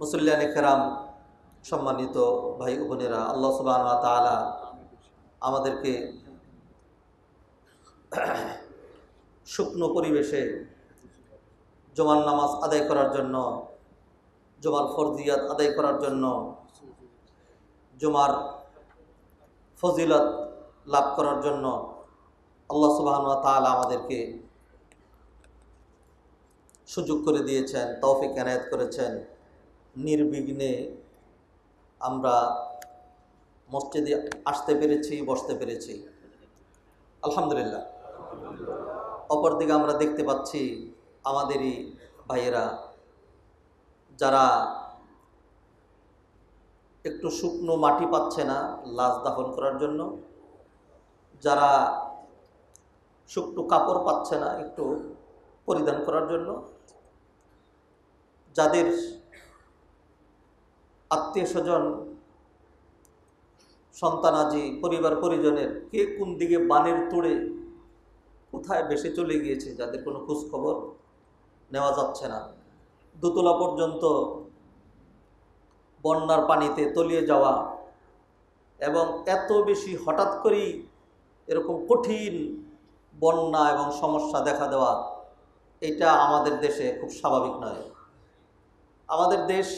মুসল্লিয়ানে কেরাম, সম্মানিত ভাই ও বোনেরা, আল্লাহ সুবহানাহু ওয়া তাআলা আমাদেরকে শুকনো পরিবেশে জুমার নামাজ আদায় করার জন্য, জুমার ফরজিয়াত আদায় করার জন্য, জুমার ফজিলত লাভ করার জন্য আল্লাহ সুবহানাহু ওয়া তাআলা আমাদেরকে সুযোগ করে দিয়েছেন, তৌফিক এনায়েত করেছেন। নির্বিঘ্নে আমরা মসজিদে আসতে পেরেছি, বসতে পেরেছি, আলহামদুলিল্লাহ। অপরদিকে আমরা দেখতে পাচ্ছি আমাদেরই ভাইয়েরা যারা একটু শুকনো মাটি পাচ্ছে না লাশ দাফন করার জন্য, যারা শুকনো কাপড় পাচ্ছে না একটু পরিধান করার জন্য, যাদের আত্মীয় স্বজন, সন্তানাজি, পরিবার পরিজনের কে কোন দিকে বানের তোড়ে কোথায় বেশি চলে গিয়েছে, যাদের কোনো খোঁজ খবর নেওয়া যাচ্ছে না। দোতলা পর্যন্ত বন্যার পানিতে তলিয়ে যাওয়া এবং এত বেশি হঠাৎ করেই এরকম কঠিন বন্যা এবং সমস্যা দেখা দেওয়া, এটা আমাদের দেশে খুব স্বাভাবিক নয়। আমাদের দেশ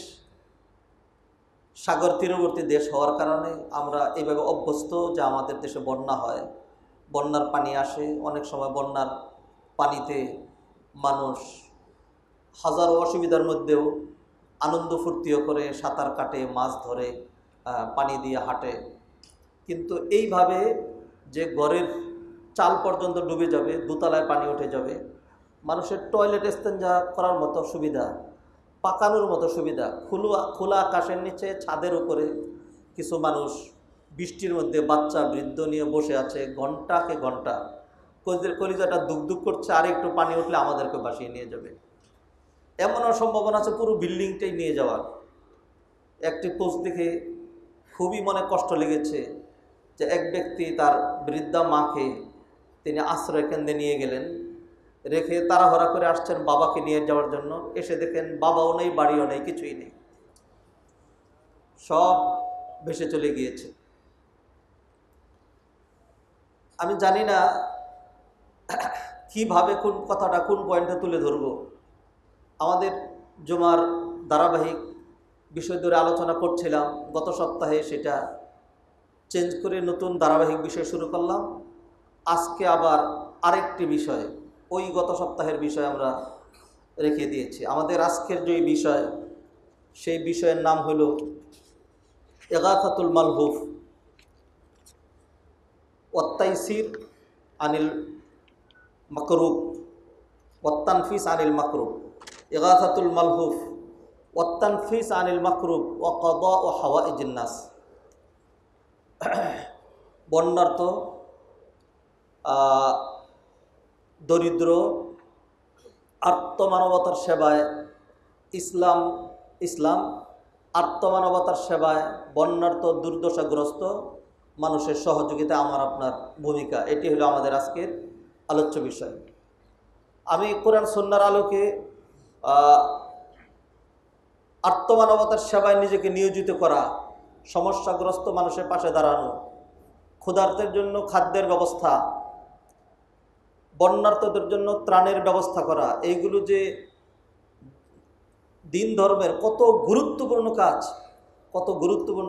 সাগর তীরবর্তী দেশ হওয়ার কারণে আমরা এইভাবে অভ্যস্ত যে আমাদের দেশে বন্যা হয়, বন্যার পানি আসে। অনেক সময় বন্যার পানিতে মানুষ হাজারো অসুবিধার মধ্যেও আনন্দ ফুর্তিও করে, সাঁতার কাটে, মাছ ধরে, পানি দিয়ে হাঁটে। কিন্তু এইভাবে যে ঘরের চাল পর্যন্ত ডুবে যাবে, দোতলায় পানি উঠে যাবে, মানুষের টয়লেট ইস্তেঞ্জা করার মতো সুবিধা, পাকানোর মতো সুবিধা, খোলা আকাশের নিচে ছাদের উপরে কিছু মানুষ বৃষ্টির মধ্যে বাচ্চা বৃদ্ধ নিয়ে বসে আছে ঘন্টাকে ঘন্টা, কলিজাটা দুক করছে, আর একটু পানি উঠলে আমাদেরকে ভাসিয়ে নিয়ে যাবে। এমনও সম্ভাবনা আছে পুরো বিল্ডিংটাই নিয়ে যাওয়ার। একটি পোস্ট দেখে খুবই মনে কষ্ট লেগেছে যে এক ব্যক্তি তার বৃদ্ধা মাকে তিনি আশ্রয় কেন্দ্রে নিয়ে গেলেন, রেখে তাড়াহুড়া করে আসছেন বাবাকে নিয়ে যাওয়ার জন্য। এসে দেখেন বাবাও নেই, বাড়িও নেই, কিছুই নেই, সব ভেসে চলে গিয়েছে। আমি জানি না কিভাবে কোন কথাটা কোন পয়েন্টে তুলে ধরব। আমাদের জুমার ধারাবাহিক বিষয় ধরে আলোচনা করছিলাম, গত সপ্তাহে সেটা চেঞ্জ করে নতুন ধারাবাহিক বিষয় শুরু করলাম। আজকে আবার আরেকটি বিষয়, ওই গত সপ্তাহের বিষয় আমরা রেখে দিয়েছি। আমাদের আজকের যে বিষয়, সেই বিষয়ের নাম হল ইগাথাতুল মালহুফ ওয়াত-তাইসির আনিল মাকরুব ওয়াত-তানফিস আনিল মাকরুব। ইগাথাতুল মালহুফ ওয়াত-তানফিস আনিল মাকরুব ওয়া কাদাউ হাওয়াইজিন নাস। বন্যার্ত, দরিদ্র, আর্তমানবতার সেবায় ইসলাম আর্তমানবতার সেবায় বন্যার্ত দুর্দশাগ্রস্ত মানুষের সহযোগিতা আমার আপনার ভূমিকা, এটি হলো আমাদের আজকের আলোচ্য বিষয়। আমি কোরআন সুন্নাহর আলোকে আর্তমানবতার সেবায় নিজেকে নিয়োজিত করা, সমস্যাগ্রস্ত মানুষের পাশে দাঁড়ানো, ক্ষুধার্তের জন্য খাদ্যের ব্যবস্থা, বন্যার্তদের জন্য ত্রাণের ব্যবস্থা করা, এইগুলো যে দিন ধর্মের কত গুরুত্বপূর্ণ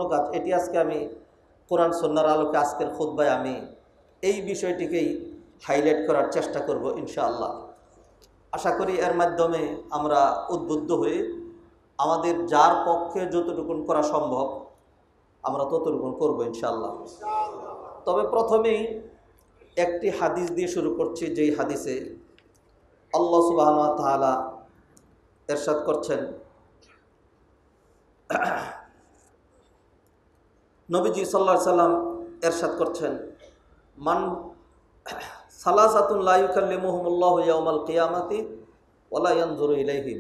কাজ, এটি আজকে আমি কোরআন সুন্নাহর আলোকে আজকের খুতবায় আমি এই বিষয়টিকেই হাইলাইট করার চেষ্টা করব ইনশাআল্লাহ। আশা করি এর মাধ্যমে আমরা উদ্বুদ্ধ হয়ে আমাদের যার পক্ষে যতটুকুন করা সম্ভব আমরা ততটুকুন করব ইনশাআল্লাহ। তবে প্রথমেই একটি হাদিস দিয়ে শুরু করছি, যেই হাদিসে আল্লাহ সুবহানাহু ওয়া তাআলা ইরশাদ করছেন, নবীজি সাল্লাল্লাহু আলাইহি সাল্লাম ইরশাদ করছেন, মান সালাসাতুন লা ইউকাল্লিমুহুমুল্লাহু ইয়াওমাল কিয়ামাতি ওয়া লা ইয়ানজুরু ইলাইহিম।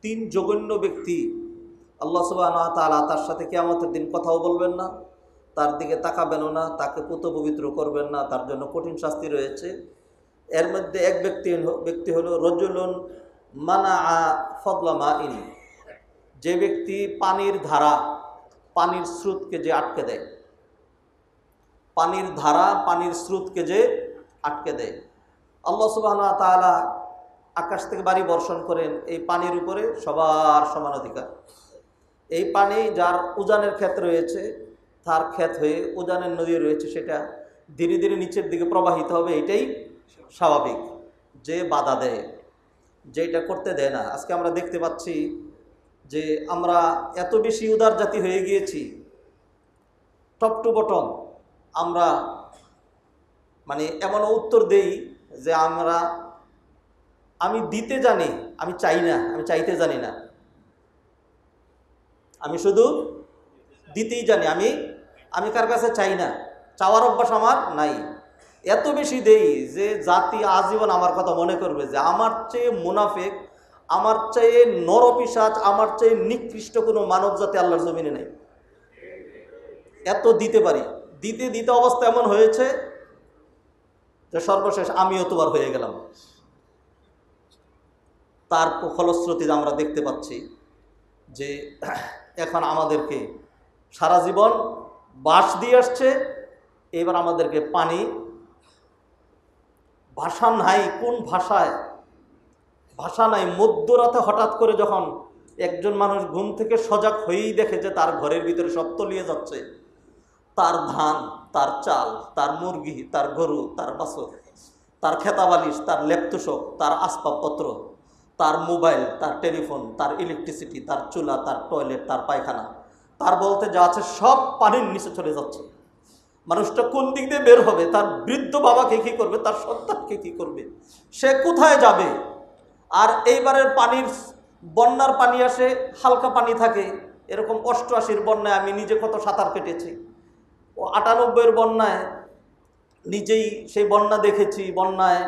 তিন জঘন্য ব্যক্তি, আল্লাহ সুবহানাহু ওয়া তাআলা তার সাথে কিয়ামতের দিন কথাও বলবেন না, তার দিকে তাকাবেনও না, তাকে পুত পবিত্র করবেন না, তার জন্য কঠিন শাস্তি রয়েছে। এর মধ্যে এক ব্যক্তি হলো রজুলুন মানাআ ফাদলা মাইন, যে ব্যক্তি পানির ধারা, পানির স্রোতকে যে আটকে দেয়, পানির ধারা, পানির স্রোতকে যে আটকে দেয়, আল্লাহ সুবহানাহু ওয়া তাআলা আকাশ থেকে বাড়ি বর্ষণ করেন, এই পানির উপরে সবার সমান অধিকার। এই পানি যার উজানের ক্ষেত রয়েছে, তার ক্ষেত হয়ে উজানের নদী রয়েছে, সেটা ধীরে ধীরে নিচের দিকে প্রবাহিত হবে, এটাই স্বাভাবিক। যে বাধা দেয়, যে এটা করতে দেয় না। আজকে আমরা দেখতে পাচ্ছি যে আমরা এত বেশি উদার জাতি হয়ে গিয়েছি, টপ টু বটম আমরা মানে এমন উত্তর দেই যে আমি দিতে জানি, আমি চাই না, আমি চাইতে জানি না, আমি শুধু দিতেই জানি, আমি কার কাছে চাই না, চাওয়ার অভ্যাস আমার নাই। এত বেশি দেই যে জাতি আজীবন আমার কথা মনে করবে যে আমার চেয়ে মুনাফিক, আমার চেয়ে নরপিশাচ, আমার চেয়ে নিকৃষ্ট কোনো মানব জাতি আল্লাহর জমিনে নেই। এত দিতে পারি, দিতে দিতে অবস্থা এমন হয়েছে যে সর্বশেষ আমিও তোমার হয়ে গেলাম। তার ফলশ্রুতিতে আমরা দেখতে পাচ্ছি যে এখন আমাদেরকে সারা জীবন বাস দিয়ে আসছে, এবার আমাদেরকে পানি, ভাষা নাই, কোন ভাষায় ভাষা নাই। মধ্যরাতে হঠাৎ করে যখন একজন মানুষ ঘুম থেকে সজাগ হয়েই দেখে যে তার ঘরের ভিতরে সব তলিয়ে যাচ্ছে, তার ধান, তার চাল, তার মুরগি, তার গরু, তার বাছর, তার খেতাবালিশ, তার ল্যাপটপ, তার আসবাবপত্র, তার মোবাইল, তার টেলিফোন, তার ইলেকট্রিসিটি, তার চুলা, তার টয়লেট, তার পায়খানা, তার বলতে যা আছে সব পানির নিচে চলে যাচ্ছে। মানুষটা কোন দিক দিয়ে বের হবে? তার বৃদ্ধ বাবাকে কি করবে? তার সন্তানকে কি করবে? সে কোথায় যাবে? আর এইবারের বন্যার পানি আসে, হালকা পানি থাকে। এরকম 88-র বন্যায় আমি নিজে কত সাঁতার কেটেছি, ও 98-এর বন্যায় নিজেই সেই বন্যা দেখেছি। বন্যায়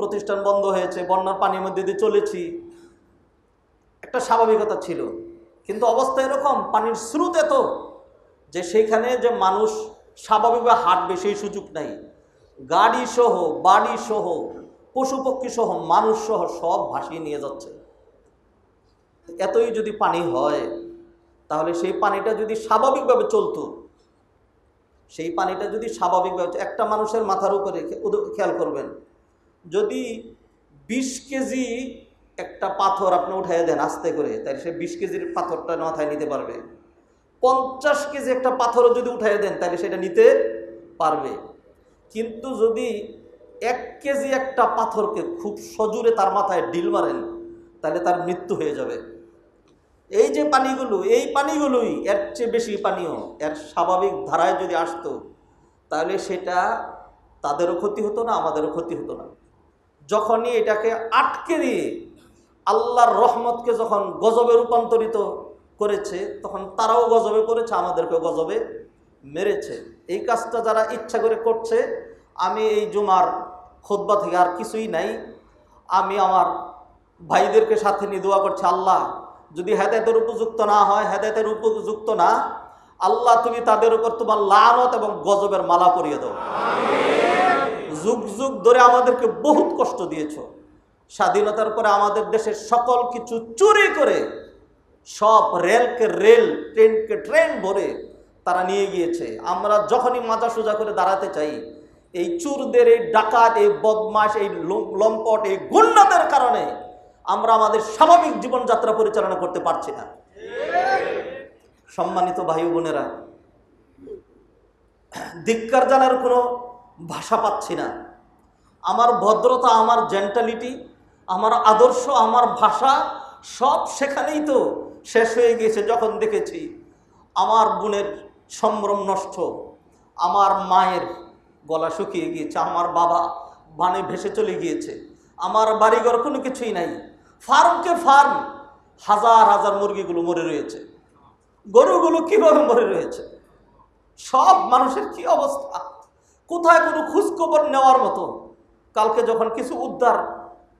প্রতিষ্ঠান বন্ধ হয়েছে, বন্যার পানির মধ্যে দিয়ে চলেছি, একটা স্বাভাবিকতা ছিল। কিন্তু অবস্থা এরকম, পানির স্রোত এত যে সেইখানে যে মানুষ স্বাভাবিকভাবে হাঁটবে সেই সুযোগ নাই। গাড়ি সহ, বাড়ি সহ, পশু পক্ষী সহ, মানুষ সহ সব ভাসিয়ে নিয়ে যাচ্ছে। এতই যদি পানি হয়, তাহলে সেই পানিটা যদি স্বাভাবিকভাবে চলতো, সেই পানিটা যদি স্বাভাবিকভাবে, একটা মানুষের মাথার উপরে খেয়াল করবেন, যদি 20 কেজি একটা পাথর আপনি উঠাই দেন আস্তে করে, তাহলে সে 20 কেজির পাথরটা মাথায় নিতে পারবে। 50 কেজি একটা পাথরও যদি উঠাই দেন, তাহলে সেটা নিতে পারবে। কিন্তু যদি 1 কেজি একটা পাথরকে খুব সজোরে তার মাথায় ডিল মারেন, তাহলে তার মৃত্যু হয়ে যাবে। এই যে পানিগুলো, এই পানিগুলোই এর চেয়ে বেশি পানীয়, এর স্বাভাবিক ধারায় যদি আসতো, তাহলে সেটা তাদেরও ক্ষতি হতো না, আমাদেরও ক্ষতি হতো না। যখনই এটাকে আটকে দিয়ে আল্লাহর রহমতকে যখন গজবে রূপান্তরিত করেছে, তখন তারাও গজবে করেছে, আমাদেরকেও গজবে মেরেছে। এই কাজটা যারা ইচ্ছা করে করছে, আমি এই জুমার খুতবা থেকে আর কিছুই নাই, আমি আমার ভাইদেরকে সাথে নিয়ে দোয়া করছি, আল্লাহ যদি হেদায়েতের উপযুক্ত না হয়, হেদায়েতের উপযুক্ত না, আল্লাহ তুমি তাদের উপর তোমার লানত এবং গজবের মালা পরিয়ে দাও। যুগ যুগ ধরে আমাদেরকে বহুত কষ্ট দিয়েছো। স্বাধীনতার পরে আমাদের দেশের সকল কিছু চুরি করে, সব রেলকে রেল, ট্রেনকে ট্রেন ভরে তারা নিয়ে গিয়েছে। আমরা যখনই মাজা সোজা করে দাঁড়াতে চাই, এই চুরদের, এই ডাকাত, এই বদমাশ, এই লম্পট, এই গুন্ডাদের কারণে আমরা আমাদের স্বাভাবিক জীবনযাত্রা পরিচালনা করতে পারছি না। সম্মানিত ভাই বোনেরা, ধিক্কার জানার কোনো ভাষা পাচ্ছি না। আমার ভদ্রতা, আমার জেন্টালিটি, আমার আদর্শ, আমার ভাষা সব সেখানেই তো শেষ হয়ে গিয়েছে যখন দেখেছি আমার বোনের সম্ভ্রম নষ্ট, আমার মায়ের গলা শুকিয়ে গিয়েছে, আমার বাবা বানে ভেসে চলে গিয়েছে, আমার বাড়িঘর কোনো কিছুই নাই, ফার্মকে ফার্ম, হাজার হাজার মুরগিগুলো মরে রয়েছে, গরুগুলো কিভাবে মরে রয়েছে, সব মানুষের কি অবস্থা, কোথায় কোনো খোঁজখবর নেওয়ার মতো। কালকে যখন কিছু উদ্ধার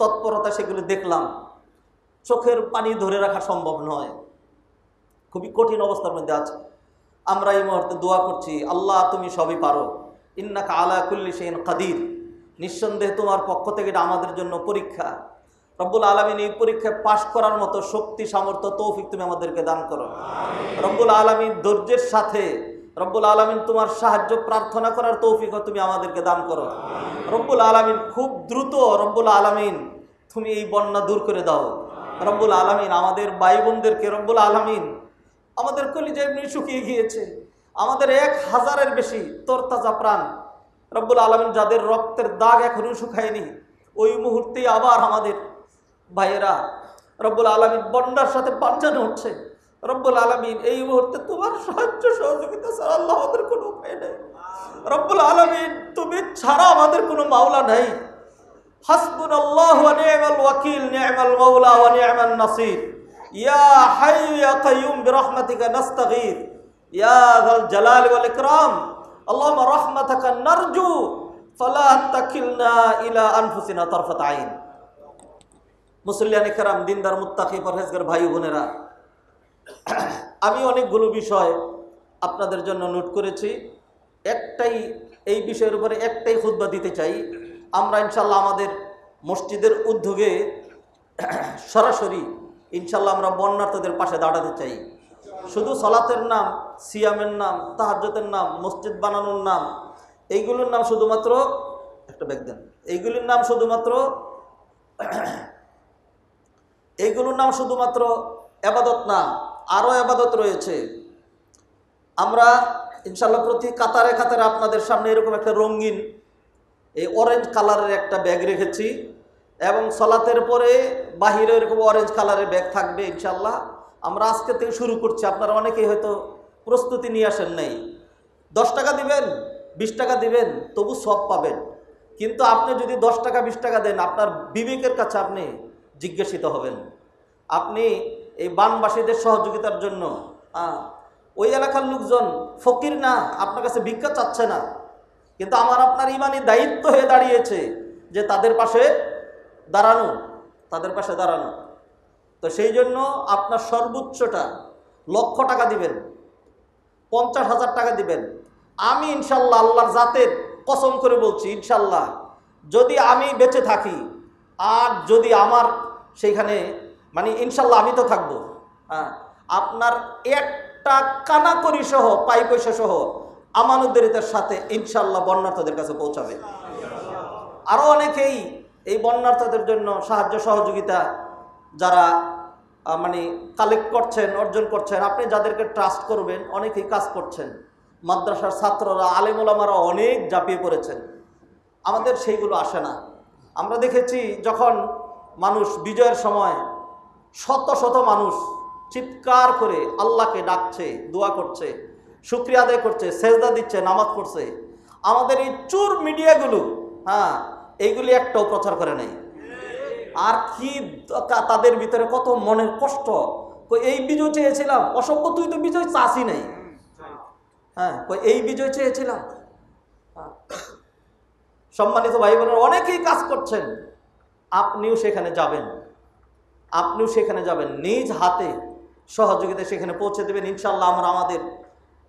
তৎপরতা সেগুলো দেখলাম, চোখের পানি ধরে রাখা সম্ভব নয়, খুবই কঠিন অবস্থার মধ্যে আছে। আমরা এই মুহূর্তে দোয়া করছি, আল্লাহ তুমি সবই পারো, ইন্নাকা আলা কুল্লি শাইইন কাদির। নিঃসন্দেহে তোমার পক্ষ থেকে এটা আমাদের জন্য পরীক্ষা। রব্বুল আলামিন এই পরীক্ষায় পাশ করার মতো শক্তি সামর্থ্য তৌফিক তুমি আমাদেরকে দান করো। রব্বুল আলামিন ধৈর্যের সাথে রব্বুল আলামিন তোমার সাহায্য প্রার্থনা করার তৌফিকও তুমি আমাদেরকে দান করো। রব্বুল আলামিন খুব দ্রুত রব্বুল আলামিন তুমি এই বন্যা দূর করে দাও। রব্বুল আলামিন আমাদের ভাই বোনদেরকে রব্বুল আলামিন আমাদের কলিজা এমনি শুকিয়ে গিয়েছে, আমাদের 1000-এর বেশি তরতাজা প্রাণ রব্বুল আলামিন যাদের রক্তের দাগ এখনো শুকায়নি, ওই মুহূর্তেই আবার আমাদের ভাইয়েরা রব্বুল আলামিন বন্যার সাথে পাঞ্জানো হচ্ছে। রব্বুল আলামিন এই মুহূর্তে তোমার সাহায্য সহযোগিতা ছাড়া আল্লাহ আমাদের কোনো উপায় নেই। রব্বুল আলামিন তুমি ছাড়া আমাদের কোনো মাওলা নাই। হাসবুনাল্লাহু ওয়া নি'মাল ওয়াকিল, নি'মাল মাওলা ওয়া নি'মান নাসির। ইয়া হাইয়্যু ইয়া কাইয়্যুম বিরহমাতিকা নাস্তাগীথ ইয়া যাল জালালি ওয়াল ইকরাম। আল্লাহুম্মা রাহমাতাকা নারজু ফালা তাকিলনা ইলা আনফুসিনা তারফাত আইন। মুসল্লিয়ানে কেরাম, দিনদার মুত্তাকি পরহেজগার ভাই বোনেরা, আমি অনেকগুলো বিষয় আপনাদের জন্য নোট করেছি। এই বিষয়ের উপরে একটাই খুতবা দিতে চাই। আমরা ইনশাল্লাহ আমাদের মসজিদের উদ্যোগে সরাসরি ইনশাল্লাহ আমরা বন্যার্থদের পাশে দাঁড়াতে চাই। শুধু সলাতের নাম, সিয়ামের নাম, তাহাজ্জুদের নাম, মসজিদ বানানোর নাম, এইগুলোর নাম শুধুমাত্র একটা ব্যাগ দেন, এইগুলোর নাম শুধুমাত্র এবাদত না, আরও এবাদত রয়েছে। আমরা ইনশাল্লাহ প্রতি কাতারে কাতারে আপনাদের সামনে এরকম একটা রঙিন এই অরেঞ্জ কালারের একটা ব্যাগ রেখেছি, এবং সলাতের পরে বাহিরে এরকম অরেঞ্জ কালারের ব্যাগ থাকবে ইনশাল্লাহ। আমরা আজকে থেকে শুরু করছি। আপনারা অনেকেই হয়তো প্রস্তুতি নিয়ে আসেন নাই। 10 টাকা দিবেন, 20 টাকা দিবেন, তবু সব পাবেন। কিন্তু আপনি যদি 10 টাকা 20 টাকা দেন, আপনার বিবেকের কাছে আপনি জিজ্ঞাসিত হবেন। আপনি এই বানবাসীদের সহযোগিতার জন্য, ওই এলাকার লোকজন ফকির না, আপনার কাছে ভিক্ষা চাচ্ছে না, কিন্তু আমার আপনার ইমানি দায়িত্ব হয়ে দাঁড়িয়েছে যে তাদের পাশে দাঁড়ানো। তো সেই জন্য আপনার সর্বোচ্চটা 1,00,000 টাকা দিবেন, 50,000 টাকা দিবেন। আমি ইনশাল্লাহ আল্লাহর জাতের কসম করে বলছি, ইনশাল্লাহ যদি আমি বেঁচে থাকি আর যদি আমার সেইখানে ইনশাল্লাহ আমি তো থাকবো, আপনার একটা কানাকড়ি সহ পাই পয়সা সহ আমানতদারিতার সাথে ইনশাল্লাহ বন্যার্থদের কাছে পৌঁছাবে। আরও অনেকেই এই বন্যার্থদের জন্য সাহায্য সহযোগিতা যারা কালেক্ট করছেন, অর্জন করছেন, আপনি যাদেরকে ট্রাস্ট করবেন অনেকেই কাজ করছেন। মাদ্রাসার ছাত্ররা, আলেম ওলামারা অনেক ঝাঁপিয়ে পড়েছেন। আমাদের সেইগুলো আসে না। আমরা দেখেছি যখন মানুষ বিজয়ের সময় শত শত মানুষ চিৎকার করে আল্লাহকে ডাকছে, দোয়া করছে, শুকরিয়া আদায় করছে, সেজদা দিচ্ছে, নামাজ পড়ছে। আমাদের এই চোর মিডিয়াগুলো এইগুলি একটাও প্রচার করে নাই। আর কি তাদের ভিতরে কত মনের কষ্ট, এই বিজয় চেয়েছিলাম, অসভ্য তুই তো বিজয় চাষি নাই, এই বিজয় চেয়েছিলাম। সম্মানিত ভাই বোনেরা, অনেকেই কাজ করছেন, আপনিও সেখানে যাবেন, নিজ হাতে সহযোগিতা সেখানে পৌঁছে দেবেন ইনশাল্লাহ। আমরা আমাদের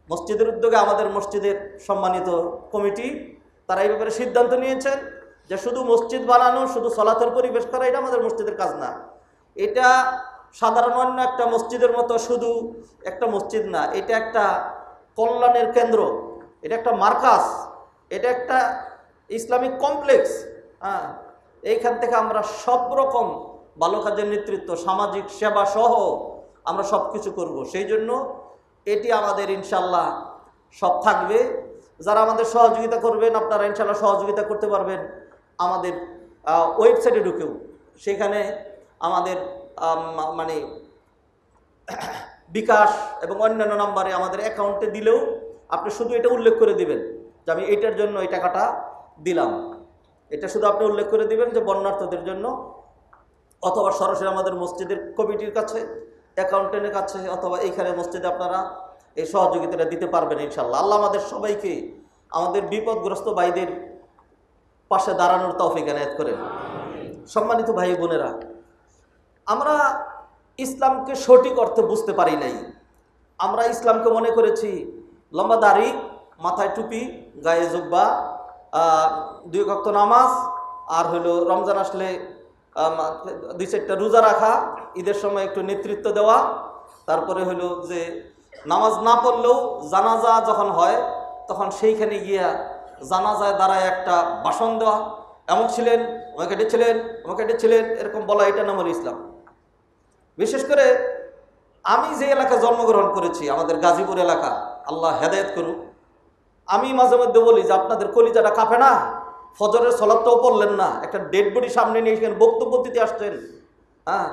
মসজিদের উদ্যোগে, আমাদের মসজিদের সম্মানিত কমিটি তারা এই ব্যাপারে সিদ্ধান্ত নিয়েছেন যে শুধু মসজিদ বানানো, শুধু সলাতের পরিবেশ করা এটা আমাদের মসজিদের কাজ না। এটা সাধারণ অন্য একটা মসজিদের মতো শুধু একটা মসজিদ না, এটা একটা কল্যাণের কেন্দ্র, এটা একটা মার্কাজ, এটা একটা ইসলামিক কমপ্লেক্স। এইখান থেকে আমরা সব রকম ভালো কাজের নেতৃত্ব, সামাজিক সেবা সহ আমরা সব কিছু করবো। সেই জন্য এটি আমাদের ইনশাল্লাহ সব থাকবে। যারা আমাদের সহযোগিতা করবেন, আপনারা ইনশাল্লাহ সহযোগিতা করতে পারবেন আমাদের ওয়েবসাইটে ঢুকেও। সেখানে আমাদের বিকাশ এবং অন্যান্য নাম্বারে আমাদের অ্যাকাউন্টে দিলেও আপনি শুধু এটা উল্লেখ করে দিবেন যে আমি এইটার জন্য এই টাকাটা দিলাম। এটা শুধু আপনি উল্লেখ করে দিবেন যে বন্যার্থদের জন্য, অথবা সরাসরি আমাদের মসজিদের কমিটির কাছে, অ্যাকাউন্টেন্টের কাছে, অথবা এইখানে মসজিদে আপনারা এই সহযোগিতাটা দিতে পারবেন ইনশাল্লাহ। আল্লাহ আমাদের সবাইকে আমাদের বিপদগ্রস্ত ভাইদের পাশে দাঁড়ানোর তৌফিক এনায়েত করেন। সম্মানিত ভাই বোনেরা, আমরা ইসলামকে সঠিক অর্থে বুঝতে পারি নাই। আমরা ইসলামকে মনে করেছি লম্বা দাড়ি, মাথায় টুপি, গায়ে জুব্বা, 2 ওয়াক্ত নামাজ, আর হলো রমজান আসলে দুই চারটা রোজা রাখা, ঈদের সময় একটু নেতৃত্ব দেওয়া, তারপরে হলো যে নামাজ না পড়লেও জানাজা যখন হয় তখন সেইখানে গিয়া জানাজায় দাঁড়ায় একটা ভাষণ দেওয়া, এমন ছিলেন, আমাকে ডেছিলেন, আমাকে ডেছিলেন, এরকম বলা, এটা নাম হলো ইসলাম। বিশেষ করে আমি যে এলাকায় জন্মগ্রহণ করেছি, আমাদের গাজীপুর এলাকা, আল্লাহ হেদায়েত করুক, আমি মাঝে মধ্যে বলি যে আপনাদের কলিজাটা কাঁপে না? ফজরের সলাতটাও পড়লেন না, একটা ডেড বডি সামনে নিয়ে এখানে বক্তব্য দিতে আসছেন। হ্যাঁ,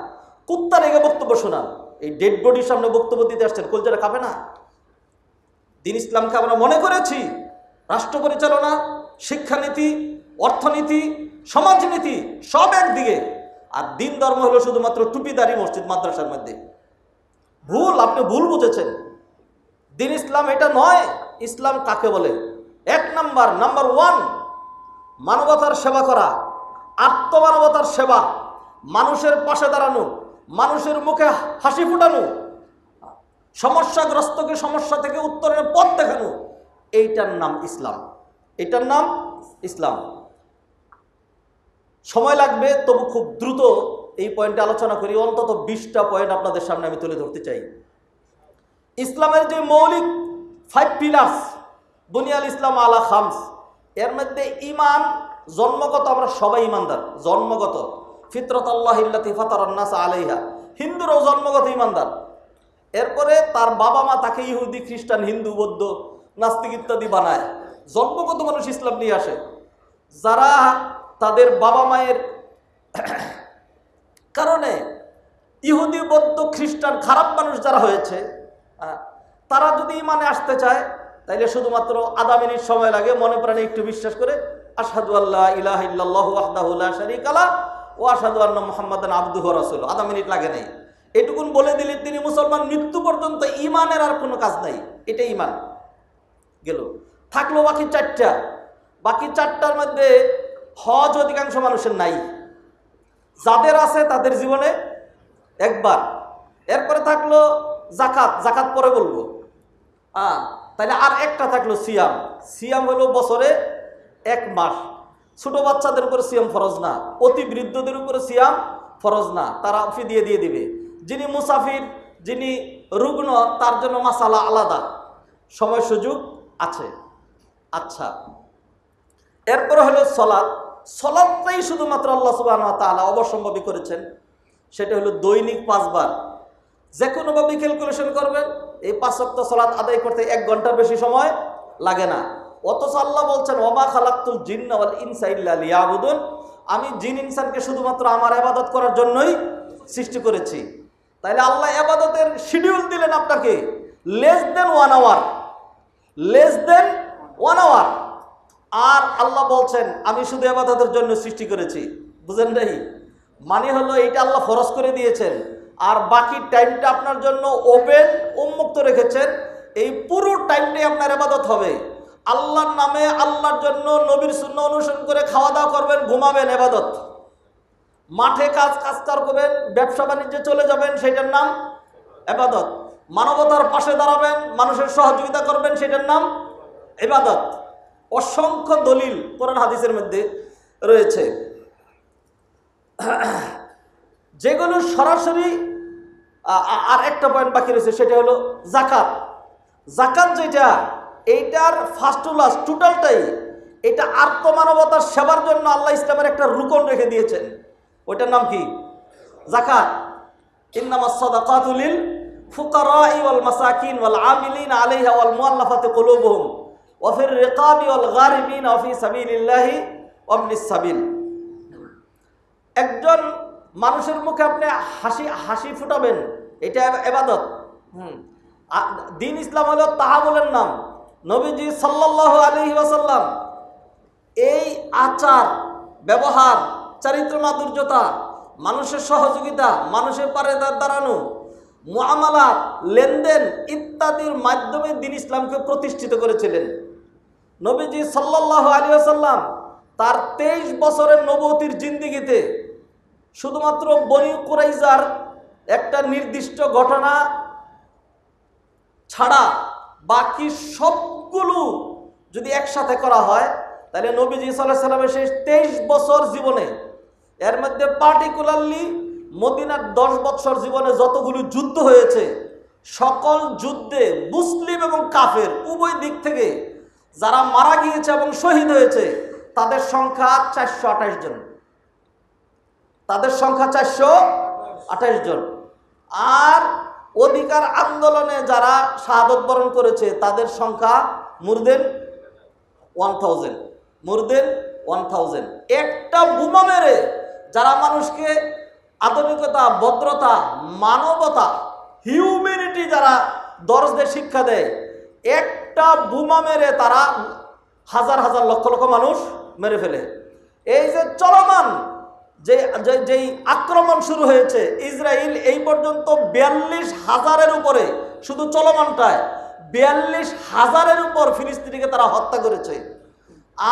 কুত্তা রেগে বক্তব্য শোনান, এই ডেড বডির সামনে বক্তব্য দিতে আসছেন, কলিজাটা কাঁপে না? দিন ইসলামকে আমরা মনে করেছি রাষ্ট্র পরিচালনা, শিক্ষানীতি, অর্থনীতি, সমাজনীতি সব একদিকে, আর দিন ধর্ম হলো শুধুমাত্র টুপিদারি মসজিদ মাদ্রাসার মধ্যে। ভুল, আপনি ভুল বুঝেছেন। দিন ইসলাম এটা নয়। ইসলাম কাকে বলে? এক নাম্বার 1, মানবতার সেবা করা, আত্মমানবতার সেবা, মানুষের পাশে দাঁড়ানো, মানুষের মুখে হাসি ফুটানো, সমস্যাগ্রস্তকে সমস্যা থেকে উত্তরের পথ দেখানো, এইটার নাম ইসলাম। এটার নাম ইসলাম। সময় লাগবে, তবু খুব দ্রুত এই পয়েন্টে আলোচনা করি। অন্তত 20টা পয়েন্ট আপনাদের সামনে আমি তুলে ধরতে চাই। ইসলামের যে মৌলিক 5 পিলার্স, বুনিয়াল ইসলাম আলা খামস, এর মধ্যে ঈমান জন্মগত, আমরা সবাই ঈমানদার, জন্মগত, ফিতরাত আল্লাহিল্লাতী ফাতারান নাস আলাইহা, হিন্দুরাও জন্মগত ঈমানদার। এরপরে তার বাবা মা তাকে ইহুদি, খ্রিস্টান, হিন্দু, বৌদ্ধ, নাস্তিক ইত্যাদি বানায়। জন্মগত মানুষ ইসলাম নিয়ে আসে। যারা তাদের বাবা মায়ের কারণে ইহুদি, বৌদ্ধ, খ্রিস্টান খারাপ মানুষ যারা হয়েছে, তারা যদি ঈমানে আসতে চায় তাইলে শুধুমাত্র আধা মিনিট সময় লাগে, মনে প্রাণে একটু বিশ্বাস করে আশহাদু আল্লা ইলাহা ইল্লাল্লাহু ওয়াহদাহু লা শারীকা লাহু ওয়া আশহাদু আন্না মুহাম্মাদান আবদুহু ওয়া রাসূলুহু, আধা মিনিট লাগে নাই। এটুকুন বলে দিলে তিনি মুসলমান। মৃত্যু পর্যন্ত ঈমানের আর কোনো কাজ নাই। এটা ঈমান গেল। থাকলো বাকি 4টা। বাকি 4টার মধ্যে হজ অধিকাংশ মানুষের নাই, যাদের আছে তাদের জীবনে একবার। এরপরে থাকলো জাকাত, জাকাত পরে বলবো। তাহলে আর একটা থাকলো সিয়াম। সিয়াম হলো বছরে 1 মাস। ছোট বাচ্চাদের উপরে সিয়াম ফরজ না, অতি বৃদ্ধদের উপরে সিয়াম ফরজ না, তারা ফিদিয়ে দিয়ে দিবে। যিনি মুসাফির, যিনি রুগ্ন, তার জন্য মাসালা আলাদা, সময় সুযোগ আছে। আচ্ছা, এরপরে হলো সলাৎ। সলাৎটাই শুধুমাত্র আল্লাহ সুবহানাহু ওয়া তাআলা অবশ্যম্ভাবী করেছেন। সেটা হলো দৈনিক 5 বার। যে কোনোভাবে ক্যালকুলেশন করবেন, এই 5 ওয়াক্ত সলাৎ আদায় করতে 1 ঘন্টার বেশি সময় লাগে না। অথচ আল্লাহ বলছেন ওয়ামা খালাকতুল জিন্না ওয়াল ইনসা ইল্লা লিয়াবুদুন, আমি জিন ইনসানকে শুধুমাত্র আমার ইবাদত করার জন্যই সৃষ্টি করেছি। তাইলে আল্লাহ ইবাদতের শিডিউল দিলেন আপনাকে less than 1 hour, less than 1 hour. আর আল্লাহ বলছেন আমি শুধু ইবাদতের জন্য সৃষ্টি করেছি। বুঝেন নাই? মানে হলো এইটা আল্লাহ ফরজ করে দিয়েছেন, আর বাকি টাইমটা আপনার জন্য ওপেন, উন্মুক্ত রেখেছেন। এই পুরো টাইমটাই আপনার ইবাদত হবে। আল্লাহর নামে, আল্লাহর জন্য, নবীর সুন্নাহ অনুসরণ করে খাওয়া দাওয়া করবেন, ঘুমাবেন, ইবাদত। মাঠে কাজ করবেন, ব্যবসা বাণিজ্যে চলে যাবেন, সেটার নাম ইবাদত। মানবতার পাশে দাঁড়াবেন, মানুষের সহযোগিতা করবেন, সেটার নাম ইবাদত। অসংখ্য দলিল কোরআন হাদিসের মধ্যে রয়েছে, যেগুলো সরাসরি। আর একটা পয়েন্ট বাকি রয়েছে, সেটা হলো যাকাত। যাকাত যেটা, এইটার ফার্স্ট টু লাস্ট টোটালটাই এটা আত্মমানবতার সেবার জন্য আল্লাহ ইসলামের একটা রুকন রেখে দিয়েছেন। ওইটার নাম কি? যাকাত। ইন্নামাস সাদাকাতু লিল ফুকারাই ওয়াল মাসাকিন ওয়াল আমিলিনা আলাইহা ওয়াল মুআল্লাফাতি কুলুবুহুম ওয়া ফির রিকাবি ওয়াল গারিমিনা ওয়া ফি সাবিলিল্লাহি ওয়া ইবনিস সাবিল। একজন মানুষের মুখে আপনি হাসি ফুটাবেন, এটা ইবাদত। দিন ইসলাম হলো তাহামুলের নাম। নবীজি সাল্লাল্লাহু আলাইহি ওয়াসাল্লাম এই আচার, ব্যবহার, চরিত্র মাধুর্যতা, মানুষের সহযোগিতা, মানুষের পারে দাঁড়ানো, মুআমালাত, লেনদেন ইত্যাদির মাধ্যমে দিন ইসলামকে প্রতিষ্ঠিত করেছিলেন। নবীজি সাল্লাল্লাহু আলাইহি ওয়াসাল্লাম তার 23 বছরের নবুয়তির জিন্দেগিতে শুধুমাত্র বনি কুরাইজার একটা নির্দিষ্ট ঘটনা ছাড়া বাকি সবগুলো যদি একসাথে করা হয়, তাহলে নবীজি সাল্লাল্লাহু আলাইহি ওয়াসাল্লামের শেষ 23 বছর জীবনে এর মধ্যে পার্টিকুলারলি মদিনার 10 বৎসর জীবনে যতগুলো যুদ্ধ হয়েছে, সকল যুদ্ধে মুসলিম এবং কাফের উভয় দিক থেকে যারা মারা গিয়েছে এবং শহীদ হয়েছে তাদের সংখ্যা 428 জন। তাদের সংখ্যা 428 জন। আর অধিকার আন্দোলনে যারা শাহাদত বরণ করেছে তাদের সংখ্যা মোর দেন 1000। একটা বোমা মেরে যারা মানুষকে আধুনিকতা, ভদ্রতা, মানবতা, হিউম্যানিটি যারা দর্শদের শিক্ষা দেয়, একটা বোমা মেরে তারা হাজার হাজার লক্ষ লক্ষ মানুষ মেরে ফেলে। এই যে চলমান যেই আক্রমণ শুরু হয়েছে, ইসরায়েল এই পর্যন্ত 42,000-এর উপরে, শুধু চলমানটায় 42,000-এর উপর ফিলিস্তিনিকে তারা হত্যা করেছে।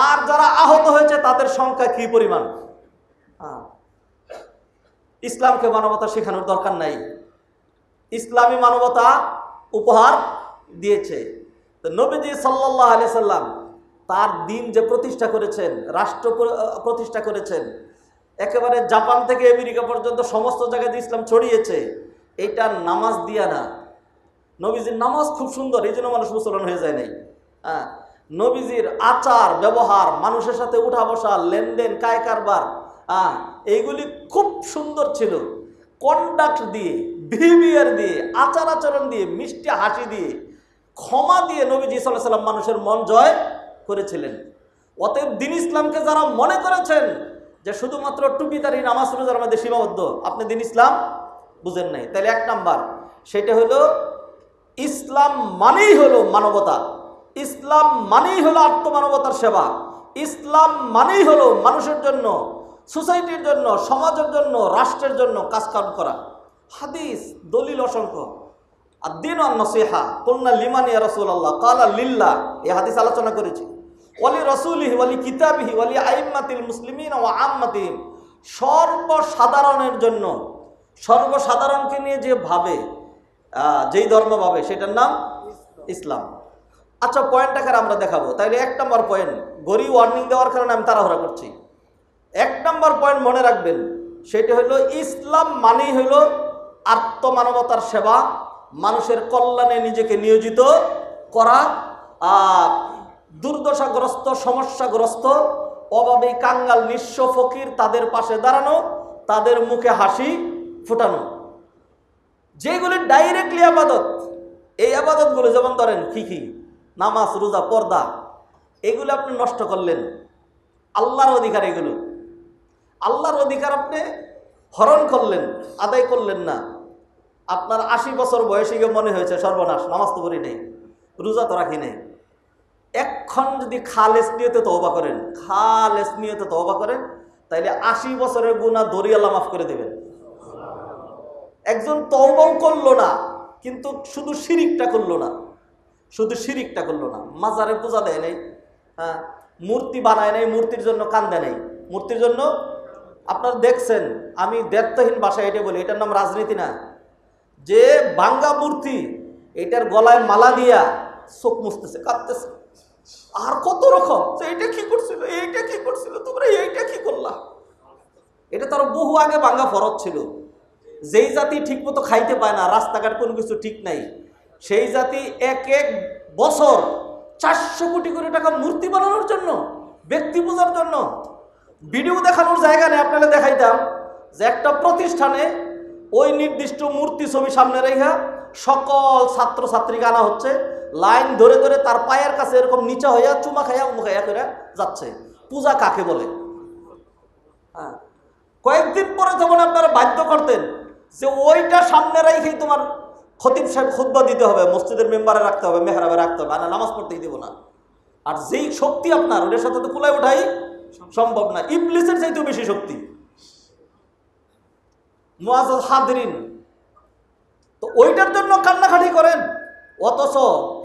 আর যারা আহত হয়েছে তাদের সংখ্যা কি পরিমাণ। ইসলামকে মানবতা শেখানোর দরকার নাই, ইসলামী মানবতা উপহার দিয়েছে। তো নবীজি সাল্লাল্লাহু আলাইহি সাল্লাম তার দিন যে প্রতিষ্ঠা করেছেন, রাষ্ট্র প্রতিষ্ঠা করেছেন, একেবারে জাপান থেকে আমেরিকা পর্যন্ত সমস্ত জায়গায় ইসলাম ছড়িয়েছে, এইটা নামাজ দিয়া না। নবীজির নামাজ খুব সুন্দর, এই জন্য মানুষ মুসলমান হয়ে যায় নাই। নবীজির আচার ব্যবহার, মানুষের সাথে উঠা বসা, লেনদেন, কায় কারবার, এইগুলি খুব সুন্দর ছিল। কন্ডাক্ট দিয়ে, বিহেভিয়ার দিয়ে, আচার আচরণ দিয়ে, মিষ্টি হাসি দিয়ে, ক্ষমা দিয়ে নবীজি সাল্লাল্লাহু আলাইহি সাল্লাম মানুষের মন জয় করেছিলেন। অতএব দিন ইসলামকে যারা মনে করেছেন যে শুধুমাত্র টুপিদারি, নামাজ রোজার মধ্যে সীমাবদ্ধ, আপনি দিন ইসলাম বুঝেন নাই। তাহলে 1 নাম্বার সেটা হলো ইসলাম মানেই হলো মানবতা, ইসলাম মানেই হলো আত্মমানবতার সেবা, ইসলাম মানেই হলো মানুষের জন্য, সোসাইটির জন্য, সমাজের জন্য, রাষ্ট্রের জন্য কাজ কাম করা। হাদিস দলিল অসংখ্য। আদ-দীন আন-নাসিহা, কুলনা লিমান ইয়া রাসূলুল্লাহ, ক্বালা লিল্লাহ, এই হাদিস আলোচনা করেছি। ওয়ালি রাসূলিহি ওয়ালি কিতাবিহি ওয়ালি আইম্মাতিল মুসলিমিন ওয়া আম্মাতিহিম, সর্বসাধারণের জন্য, সর্বসাধারণকে নিয়ে যে ভাবে, যেই ধর্ম ভাবে, সেটার নাম ইসলাম। আচ্ছা, পয়েন্ট আকারে আমরা দেখাবো। তাইলে 1 নম্বর পয়েন্ট, ঘড়ি ওয়ার্নিং দেওয়ার কারণে আমি তাড়াহুড়া করছি। 1 নম্বর পয়েন্ট মনে রাখবেন, সেটা হলো ইসলাম মানেই হলো আত্মমানবতার সেবা, মানুষের কল্যাণে নিজেকে নিয়োজিত করা, দুর্দশাগ্রস্ত, সমস্যাগ্রস্ত, অভাবী, কাঙ্গাল, নিঃস্ব, ফকির, তাদের পাশে দাঁড়ানো, তাদের মুখে হাসি ফুটানো। যেগুলি ডাইরেক্টলি আবাদত, এই আবাদতগুলো যেমন ধরেন কি নামাজ, রোজা, পর্দা, এগুলো আপনি নষ্ট করলেন। আল্লাহর অধিকার, এগুলো আল্লাহর অধিকার আপনি হরণ করলেন, আদায় করলেন না। আপনার 80 বছর বয়সে গিয়ে মনে হয়েছে সর্বনাশ, নামাজ তো পড়ি নেই, রোজা তো রাখি নেই। এখন যদি খালেস নিয়তে তওবা করেন, খালেস নিয়তে তওবা করেন, তাইলে 80 বছরের গুনাহ দরিয়াল্লাহ মাফ করে দেবেন। একজন তওবাও করলো না, কিন্তু শুধু শিরিকটা করলো না, মাজারে পূজা দেয় নাই, মূর্তি বানায় নাই, মূর্তির জন্য কান্দে নাই, মূর্তির জন্য। আপনারা দেখছেন, আমি দ্ব্যর্থহীন ভাষায় এটা বলি, এটার নাম রাজনীতি না। যে ভাঙ্গা মূর্তি, এটার গলায় মালা দিয়া চোখ মুছতেছে, কাঁদতেছে, আর কত রকম, এইটা কি করছিল, এইটা কি করছিল, তোমরা এইটা কি করলা। এটা তার বহু আগে ভাঙ্গা ফরজ ছিল। যেই জাতি ঠিক মতো খাইতে পায় না, রাস্তাঘাট কোনো কিছু ঠিক নাই, সেই জাতি এক বছর 400 কোটি করে টাকা মূর্তি বানানোর জন্য, ব্যক্তি পূজার জন্য। ভিডিও দেখানোর জায়গা নেই, আপনারা দেখাইতাম যে একটা প্রতিষ্ঠানে ওই নির্দিষ্ট মূর্তি ছবি সামনে রেখা সকল ছাত্রছাত্রীকে আনা হচ্ছে, লাইন ধরে ধরে তার পায়ের কাছে এরকম নিচা হইয়া চুমা খাইয়া মুখাইয়া করে যাচ্ছে। পূজা কাকে বলে? কয়েকদিন পরে যখন আপনারা বাধ্য করতেন যে ওইটা সামনে রেখেই তোমার খতিব সাহেব খুতবা দিতে হবে, মসজিদের মেম্বারে রাখতে হবে, মেহরাবে রাখতে হবে, আর নামাজ পড়তেই দেবো না। আর যেই শক্তি আপনার, ওটার সাথে তো কুলাই ওঠাই সম্ভব না, ইবলিসের চাইতেও বেশি শক্তি। মুআজ্জাজ হাদিরিন, তো ওইটার জন্য কান্নাকাটি করেন, অথচ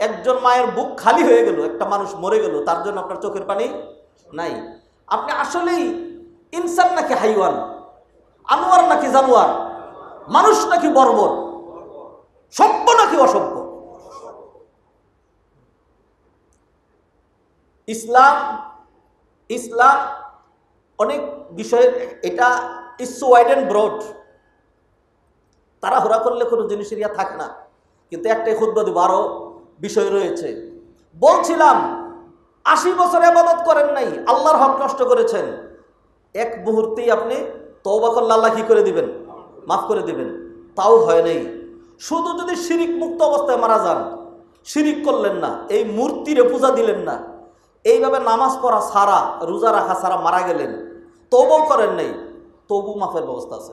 একজন মায়ের বুক খালি হয়ে গেল, একটা মানুষ মরে গেল, তার জন্য আপনার চোখের পানি নাই। আপনি আসলেই ইনসান নাকি হাইওয়ান, আনোয়ার নাকি জানোয়ার, মানুষ নাকি বর্বর, সভ্য নাকি অসভ্য? ইসলাম অনেক বিষয়ের এটা ইটস ওয়াইড অ্যান্ড ব্রড, তাড়াহুড়া করলে কোনো জিনিসের ইয়া থাকে না। কিন্তু একটাই খুতবা দিব, আরও বিষয় রয়েছে। বলছিলাম 80 বছর ইবাদত করেন নাই, আল্লাহর হক নষ্ট করেছেন, এক মুহূর্তেই আপনি তওবা করলে আল্লাহ কি করে দিবেন? মাফ করে দিবেন। তাও হয় নাই। শুধু যদি শিরিক মুক্ত অবস্থায় মারা যান, শিরিক করলেন না, এই মূর্তিরে পূজা দিলেন না, এইভাবে নামাজ পড়া ছাড়া, রোজা রাখা ছাড়া মারা গেলেন, তওবাও করেন নাই, তবু মাফের ব্যবস্থা আছে,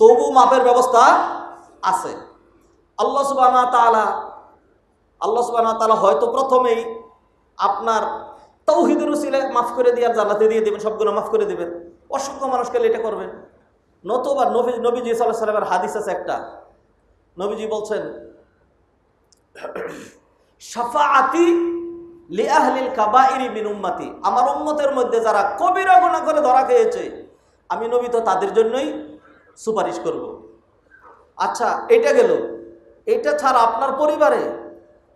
তবু মাপের ব্যবস্থা আছে। আল্লাহ সুবহানাহু ওয়া তাআলা হয়তো প্রথমেই আপনার তাওহীদের উসিলায় মাফ করে দিয়ে আর জান্নাতে দিয়ে দিবেন, সব গুনাহ মাফ করে দিবেন। অসংখ্য মানুষকে এটা করবেন। নতুবা নবীজি সাল্লাল্লাহু আলাইহি ওয়াসাল্লামের হাদিস আছে একটা, নবীজি বলছেন শাফাআতি লি আহলিল কাবাইরি মিন উম্মতি, আমার উম্মতের মধ্যে যারা কবিরা গুনাহ করে ধরা খেয়েছে, আমি নবী তো তাদের জন্যই সুপারিশ করব। আচ্ছা, এটা গেল। এটা ছাড়া আপনার পরিবারে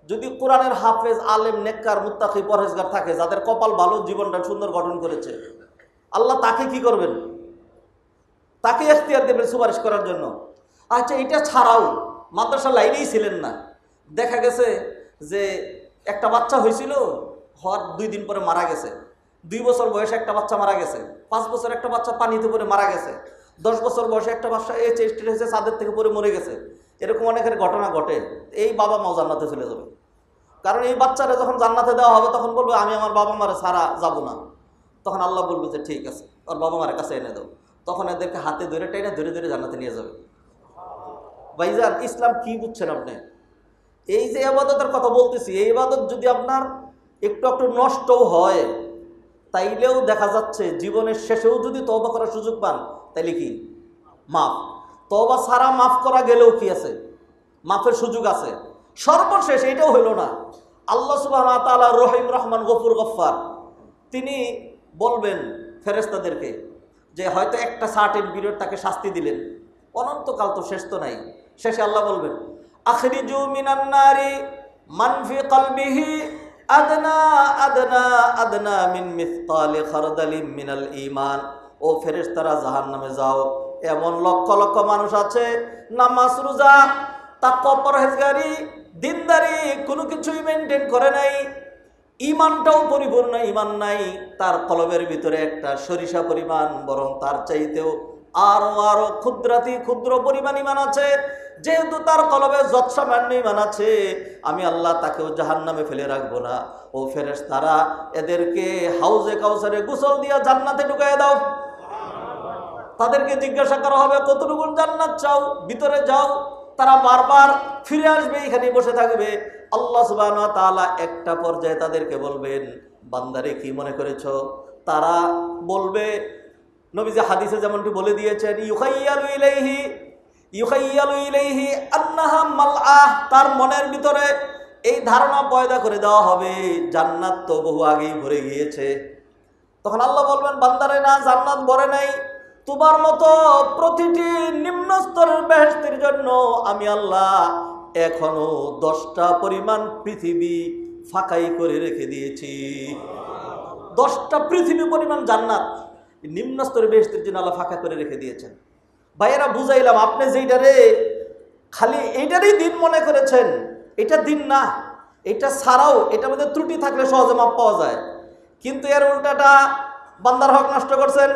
যদি কোরআনের হাফেজ, আলেম, নেককার, মুত্তাকি, পরহেজগার থাকে, যাদের কপাল ভালো, জীবনটা সুন্দর গঠন করেছে, আল্লাহ তাকে কি করবেন? তাকে ইখতিয়ার দেবেন সুপারিশ করার জন্য। আচ্ছা, এটা ছাড়াও মাদ্রাসা লাইনেই ছিলেন না, দেখা গেছে যে একটা বাচ্চা হয়েছিল, হওয়ার 2 দিন পরে মারা গেছে, 2 বছর বয়সে একটা বাচ্চা মারা গেছে, 5 বছর একটা বাচ্চা পানিতে পড়ে মারা গেছে, 10 বছর বয়সে একটা বাচ্চা চেষ্টা হয়েছে, ছাদের থেকে পড়ে মরে গেছে। এরকম অনেকের ঘটনা ঘটে। এই বাবা মাও জান্নাতে চলে যাবে, কারণ এই বাচ্চারা যখন জান্নাতে দেওয়া হবে তখন বলবে আমি আমার বাবা মারে ছাড়া যাব না। তখন আল্লাহ বলবে যে ঠিক আছে, ওর বাবা মারের কাছে এনে দাও। তখন এদেরকে হাতে ধরে টেনে ধরে ধরে জান্নাতে নিয়ে যাবে। ভাইজান, ইসলাম কি বুঝছেন আপনি? এই যে ইবাদতের কথা বলতেছি, এই ইবাদত যদি আপনার একটু একটু নষ্টও হয়, তাইলেও দেখা যাচ্ছে জীবনের শেষেও যদি তওবা করার সুযোগ পান, তাইলে কি মাফ। তওবা ছাড়া মাফ করা গেলেও কি আছে? মাফের সুযোগ আছে। সর্বশেষ এটাও হইল না, আল্লাহ সুবহানাহু ওয়া তাআলা রহিম, রহমান, গফুর, গফফার, তিনি বলবেন ফেরেশতাদেরকে যে হয়তো একটা সার্টেন পিরিয়ড তাকে শাস্তি দিলেন, অনন্তকাল তো শেষ তো নাই। শেষে আল্লাহ বলবেন আখরিজু মিনান নারি মান ফি কলবিহি আদনা আদনা আদনা মিন মিসকালি খারদালিম মিনাল ঈমান। ও ফেরেশতারা জাহান্নামে যাও, এমন লক্ষ লক্ষ মানুষ আছে নামাজ, রোজা, তাকওয়া, পরহেজগারি, দিনদারি কোনো কিছুই মেনটেন করে নাই, ইমানটাও পরিপূর্ণ ইমান নাই, তার কলবের ভিতরে একটা সরিষা পরিমাণ, বরং তার চাইতেও আরো আরো ক্ষুদ্রাতি ক্ষুদ্র পরিমাণ ইমান আছে। যেহেতু তার কলবে যত সামান্য ইমান আছে, আমি আল্লাহ তাকেও জাহান্নামে ফেলে রাখবো না। ও ফেরেশতারা, এদেরকে হাউজে কাউসারে গোসল দিয়া জান্নাতে ঢুকায় দাও। তাদেরকে জিজ্ঞাসা করা হবে কতটুকু জান্নাত চাও, ভিতরে যাও। তারা বারবার ফিরে আসবে, এখানে বসে থাকবে। আল্লাহ সুবহানাহু ওয়া তাআলা একটা পর্যায়ে তাদেরকে বলবেন, বান্দারে কি মনে করেছো? তারা বলবে, নবীজি হাদিসে যেমনটি বলে দিয়েছেন, ইউখাইয়ালু ইলাইহি আন্নাহা মালআহ, তার মনের ভিতরে এই ধারণা পয়দা করে দেওয়া হবে জান্নাত তো বহু আগেই ভরে গিয়েছে। তখন আল্লাহ বলবেন, বান্দারে না, জান্নাত ভরে নাই, তোমার মতো প্রতিটি নিম্ন স্তরের বেহেশতের জন্য আমি আল্লাহ এখনো 10টা পরিমাণ পৃথিবী ফাঁকাই করে রেখে দিয়েছি। 10টা পৃথিবী পরিমাণ জান্নাত নিম্ন স্তরের বেহেশতের জন্য আল্লাহ ফাঁকা করে রেখে দিয়েছেন। ভাইয়েরা, বুঝাইলাম, আপনি যেইটারে খালি এইটারই দিন মনে করেছেন, এটা দিন না। এটা ছাড়াও এটার মধ্যে ত্রুটি থাকলে সহজে মাপ পাওয়া যায়, কিন্তু এর উল্টাটা বান্দার হক নষ্ট করছেন।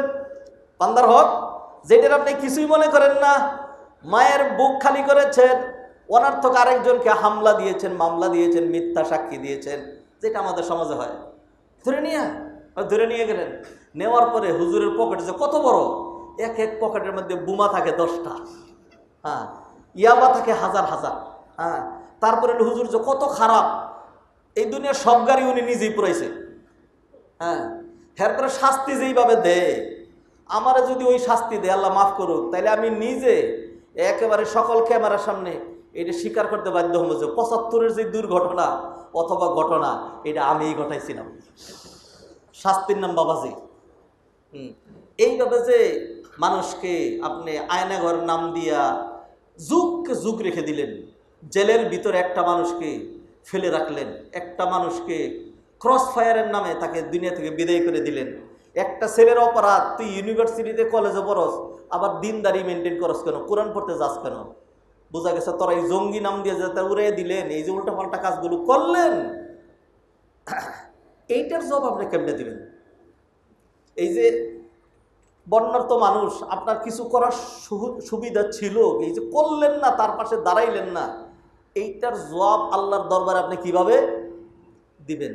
বান্দার হক যেটার আপনি কিছুই মনে করেন না, মায়ের বুক খালি করেছেন, অনার্থক আরেকজনকে হামলা দিয়েছেন, মামলা দিয়েছেন, মিথ্যা সাক্ষী দিয়েছেন, যেটা আমাদের সমাজে হয়। ধরে নিয়ে গেলেন, নেওয়ার পরে হুজুরের পকেটে যে কত বড়, এক এক পকেটের মধ্যে বোমা থাকে 10টা, হ্যাঁ, ইয়াবা থাকে হাজার হাজার, হ্যাঁ। তারপরে হুজুর যে কত খারাপ, এই দুনিয়ার সব গাড়ি উনি নিজেই পুরাইছে, হ্যাঁ। এরপরে শাস্তি যেইভাবে দেয়, আমারে যদি ওই শাস্তি দেয়, আল্লাহ মাফ করুক, তাইলে আমি নিজে একেবারে সকল ক্যামেরার সামনে এটা স্বীকার করতে বাধ্য হবো যে 75-এর যে দুর্ঘটনা অথবা ঘটনা, এটা আমিই ঘটাইছিলাম। শাস্তির নাম বাবাজি। এইভাবে যে মানুষকে আপনি আয়নাঘর নাম দিয়া যুগকে যুগ রেখে দিলেন, জেলের ভিতরে একটা মানুষকে ফেলে রাখলেন, একটা মানুষকে ক্রস ফায়ারের নামে তাকে দুনিয়া থেকে বিদায় করে দিলেন, একটা ছেলের অপরাধ, তুই ইউনিভার্সিটিতে কলেজে পড়স, আবার দিনদারি মেনটেন করস কেন, কোরআন পড়তে যাস কেন? বোঝা গেছে তোরা এই জঙ্গি নাম দিয়ে যাতে উড়ে দিলেন, এই যে উল্টা পাল্টা কাজগুলো করলেন, এইটার জবাব আপনি কেমনে দিবেন? এই যে বন্যার্ত মানুষ, আপনার কিছু করার সুবিধা ছিল, এই যে করলেন না, তার পাশে দাঁড়াইলেন না, এইটার জবাব আল্লাহর দরবারে আপনি কিভাবে দিবেন?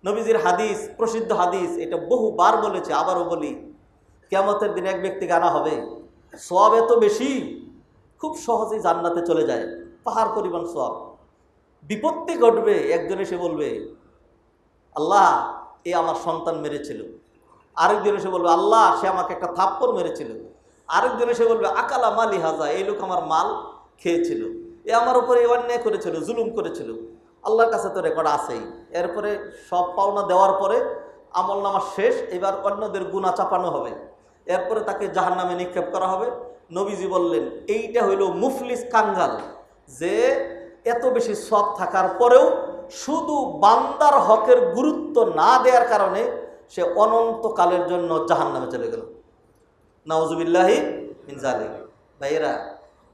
নবীজির হাদিস, প্রসিদ্ধ হাদিস, এটা বহুবার বলেছে, আবারও বলি, কিয়ামতের দিনে এক ব্যক্তিকে আনা হবে, সওয়াব এত বেশি, খুব সহজেই জান্নাতে চলে যায়, পাহাড় পরিমাণ সওয়াব। বিপত্তি ঘটবে, একজন এসে বলবে, আল্লাহ এ আমার সন্তান মেরেছিল। আরেকজন এসে বলবে, আল্লাহ সে আমাকে একটা থাপ্পড় মেরেছিল। আরেকজন এসে বলবে, আকালা মালি হাজা, এই লোক আমার মাল খেয়েছিল, এ আমার উপরে অন্যায় করেছিল, জুলুম করেছিল। আল্লাহর কাছে তো রেকর্ড আছেই। এরপরে সব পাওনা দেওয়ার পরে আমল নামা শেষ, এবার অন্যদের গুনাহ চাপানো হবে, এরপরে তাকে জাহান্নামে নিক্ষেপ করা হবে। নবীজি বললেন, এইটা হইল মুফলিস কাঙ্গাল, যে এত বেশি সওয়াব থাকার পরেও শুধু বান্দার হকের গুরুত্ব না দেওয়ার কারণে সে অনন্তকালের জন্য জাহান্নামে চলে গেল। নাউজুবিল্লাহি মিন যালিক। ভাইয়েরা,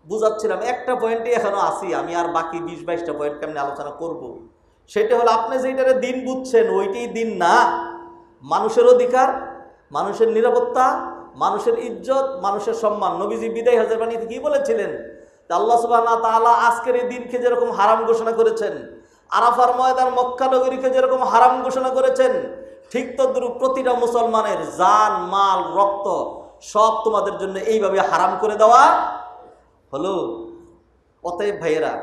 বুঝাচ্ছিলাম, একটা পয়েন্টে এখনো আসি, আমি আর বাকি 20-22টা পয়েন্ট কেমনি আলোচনা করব। সেটা হলো, আপনি যেটারে দিন বুঝছেন ওইটাই দিন না। মানুষের অধিকার, মানুষের নিরাপত্তা, মানুষের ইজ্জত, মানুষের সম্মান। নবীজি বিদায় হজের বাণীতে কি বলেছিলেন? আল্লাহ সুবহানাহু ওয়া তাআলা আজকের এই দিনকে যেরকম হারাম ঘোষণা করেছেন, আরাফার ময়দান মক্কা নগরীকে যেরকম হারাম ঘোষণা করেছেন, ঠিক তদ্রুপ প্রতিটা মুসলমানের জান, মাল, রক্ত সব তোমাদের জন্য এইভাবে হারাম করে দেওয়া হলো। অতএব ভাইয়েরা,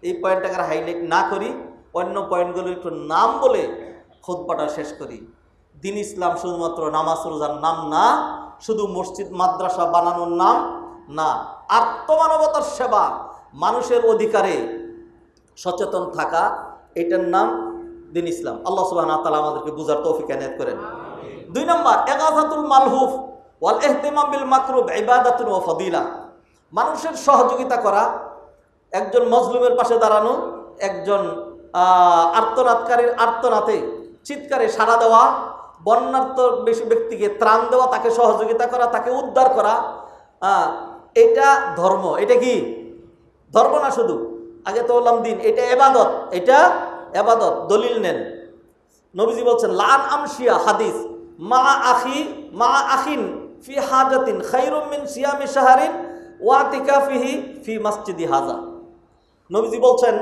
এই পয়েন্টটাকে হাইলাইট না করি, অন্য পয়েন্টগুলোর একটু নাম বলে খুতবাটা শেষ করি। দিন ইসলাম শুধুমাত্র নামাজ রোজার নাম না, শুধু মসজিদ মাদ্রাসা বানানোর নাম না, আত্মমানবতার সেবা, মানুষের অধিকারে সচেতন থাকা, এটার নাম দিন ইসলাম। আল্লাহ সুবহানাহু ওয়া তাআলা আমাদেরকে বুঝার তৌফিক এনায়েত করেন। 2 নম্বর, ইগাযাতুল মালহুফ ওয়াল ইহতিমাম বিল মাকরুব ইবাদাতুন ওয়া ফাদিলা। মানুষের সহযোগিতা করা, একজন মজলুমের পাশে দাঁড়ানো, একজন আর্তনাদকারীর আর্তনাতে চিৎকারে সাড়া দেওয়া, বন্যার্ত বেশি ব্যক্তিকে ত্রাণ দেওয়া, তাকে সহযোগিতা করা, তাকে উদ্ধার করা, এটা ধর্ম। এটা কি ধর্ম না শুধু, আগে তো বললাম দিন, এটা ইবাদত, এটা ইবাদত। দলিল নেন, নবীজি বলছেন, লান আমশিয়া, হাদিস, মা আখিন ফি হাজাতিন খায়রুম মিন সিয়ামি শাহরিন ওয়া ইতিকাফিহি ফি মসজিদি হাজা। নবীজি বলছেন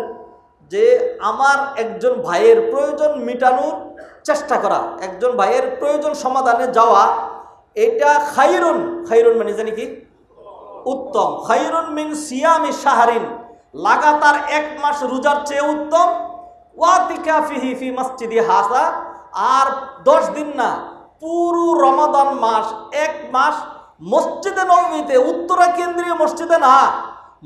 যে আমার একজন ভাইয়ের প্রয়োজন মিটানোর চেষ্টা করা, একজন ভাইয়ের প্রয়োজন সমাধানে যাওয়া, এটা খায়রুন, খায়রুন মানে জানি কি উত্তম, খায়রুন মিন সিয়ামি শাহরিন, লাগাতার 1 মাস রোজার চেয়ে উত্তম, ওয়া ইতিকাফিহি ফি মসজিদি হাজা, আর 10 দিন না, পুরো রমাদান মাস, 1 মাস মসজিদে নববীতে, উত্তরা কেন্দ্রীয় মসজিদে না,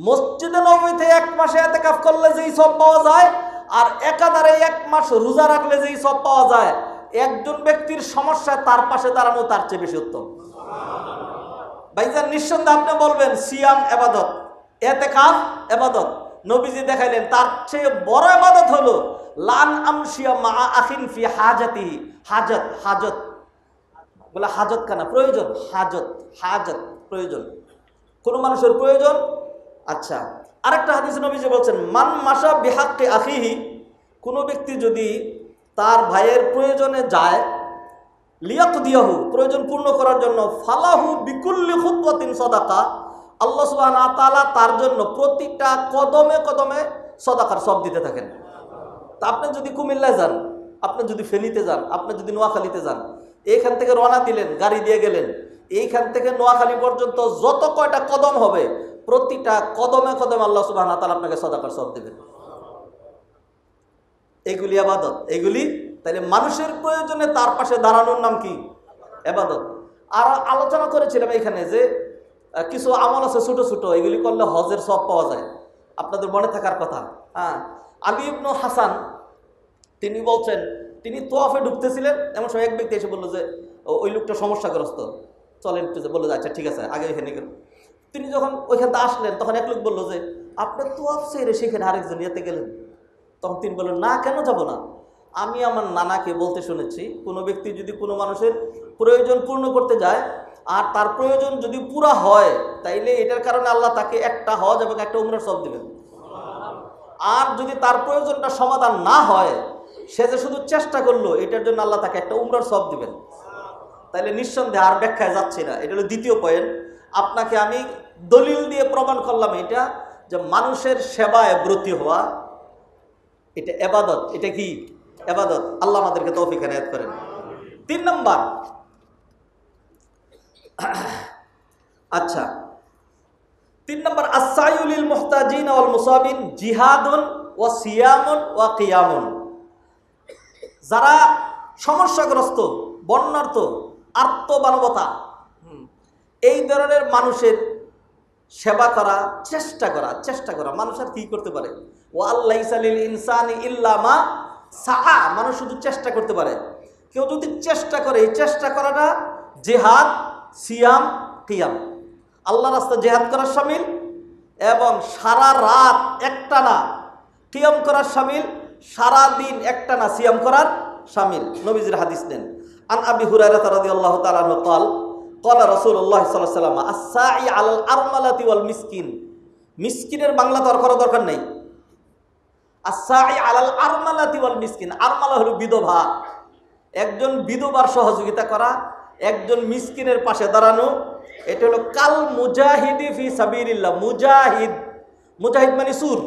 মসজিদে নববীতে 1 মাসে ইতিকাফ করলে যেই সব পাওয়া যায়, আর একাধারে 1 মাস রোজা রাখলে যেই সব পাওয়া যায়, একজন ব্যক্তির সমস্যায় তার পাশে দাঁড়ানো তার চেয়ে বেশি উত্তম। ভাইজান, নিঃসন্দেহে আপনি বলবেন সিয়াম ইবাদত, ইতিকাফ ইবাদত। নবীজি দেখাইলেন তার চেয়ে বড় ইবাদত হলো লান আমশিয়া মা আখিন ফি হাজাতিহি। হাজত, হাজত বলে হাজত কেন? প্রয়োজন, হাজত, হাজত প্রয়োজন, কোন মানুষের প্রয়োজন। আচ্ছা, আরেকটা হাদিসে নবীজি বলছেন, মান মাশা বিহাক্কি আখিহি, কোন ব্যক্তি যদি তার ভাইয়ের প্রয়োজনে যায়, লিয়াকদিয়াহু, প্রয়োজন পূর্ণ করার জন্য, ফালাহু বিকুল্লি খুতওয়াতিন সাদাকা, আল্লাহ সুবহানাহু ওয়া তাআলা তার জন্য প্রতিটা কদমে কদমে সাদাকার সওয়াব দিতে থাকেন। তা আপনি যদি কুমিল্লায় যান, আপনি যদি ফেনীতে যান, আপনি যদি নোয়াখালীতে যান, এইখান থেকে রওনা দিলেন, গাড়ি দিয়ে গেলেন, এইখান থেকে নোয়াখালী পর্যন্ত যত কয়টা কদম হবে, প্রতিটা কদমে কদমে আল্লাহ সুবহানাহু ওয়া তাআলা আপনাকে সাদাকার সওয়াব দেবেন। এগুলি ইবাদত, এগুলি। তাহলে মানুষের প্রয়োজনে তার পাশে দাঁড়ানোর নাম কি? ইবাদত। আর আলোচনা করেছিলাম এখানে যে কিছু আমল আছে ছোট ছোট, এগুলি করলে হজের সওয়াব পাওয়া যায়, আপনাদের মনে থাকার কথা। আলী ইবনে হাসান তিনি বলছেন, তিনি তোয়াফে ঢুকতেছিলেন, এমন সময় এক ব্যক্তি এসে বললো যে ওই লোকটা সমস্যাগ্রস্ত, চলেন একটু, বললো যে আচ্ছা ঠিক আছে, আগে এখানে গেল। তিনি যখন ওইখান থেকে আসলেন, তখন এক লোক বললো যে আপনার তোয়াফ ছেড়ে সেখানে আরেকজন ইয়েতে গেলেন। তখন তিনি বললেন, না, কেন যাব না, আমি আমার নানাকে বলতে শুনেছি, কোনো ব্যক্তি যদি কোনো মানুষের প্রয়োজন পূর্ণ করতে যায় আর তার প্রয়োজন যদি পুরা হয়, তাইলে এটার কারণে আল্লাহ তাকে একটা হজ এবং একটা উমরার সওয়াব দিবেন। আর যদি তার প্রয়োজনটা সমাধান না হয়, সে যে শুধু চেষ্টা করলো, এটার জন্য আল্লাহ তাকে একটা উমরার সওয়াব দিবেন। তাইলে নিঃসন্দেহে আর ব্যাখ্যায় যাচ্ছি না, এটা হলো দ্বিতীয় পয়েন্ট। আপনাকে আমি দলিল দিয়ে প্রমাণ করলাম এটা, যে মানুষের সেবায় ব্রতী হওয়া এটা ইবাদত। এটা কি ইবাদত? আল্লাহ আমাদেরকে তৌফিক এনায়েত করেন। 3 নম্বর, আচ্ছা 3 নম্বর, আস-সাইয়ু লিল মুহতাজিন ওয়াল মুসাবিন জিহাদুন ওয়া সিয়ামুন ওয়া কিয়ামুন। যারা সমস্যাগ্রস্ত, বন্যার্ত, আর্তমানবতা, এই ধরনের মানুষের সেবা করা, চেষ্টা করা। মানুষ আর কি করতে পারে? ওয়াল্লাইসা লিল ইনসানি ইল্লা মা সাআ। মানুষ শুধু চেষ্টা করতে পারে। কেউ যদি চেষ্টা করে, এই চেষ্টা করাটা জিহাদ, সিয়াম, কিয়াম। আল্লাহর রাস্তায় জিহাদ করার শামিল এবং সারা রাত একটানা কিয়াম করার শামিল, সারা দিন একটানা সিয়াম করার শামিল। নবীজির হাদিস নেন, আন আবি হুরায়রা রাদিয়াল্লাহু তাআলা আনহু قال قال রাসূলুল্লাহ সাল্লাল্লাহু আলাইহি ওয়াসাল্লাম আস-সাই আলাল আরমালাতি ওয়াল মিসকিন। মিসকিনের বাংলা তো আর করার দরকার নেই। আস-সাই আলাল আরমালাতি ওয়াল মিসকিন। আরমালা হলো বিধবা। একজন বিধবার সহযোগিতা করা, একজন মিসকিনের পাশে দাঁড়ানো, এটা হলো কাল মুজাহিদি ফি সাবিলিল্লাহ। মুজাহিদ, মুজাহিদ মানে সুর,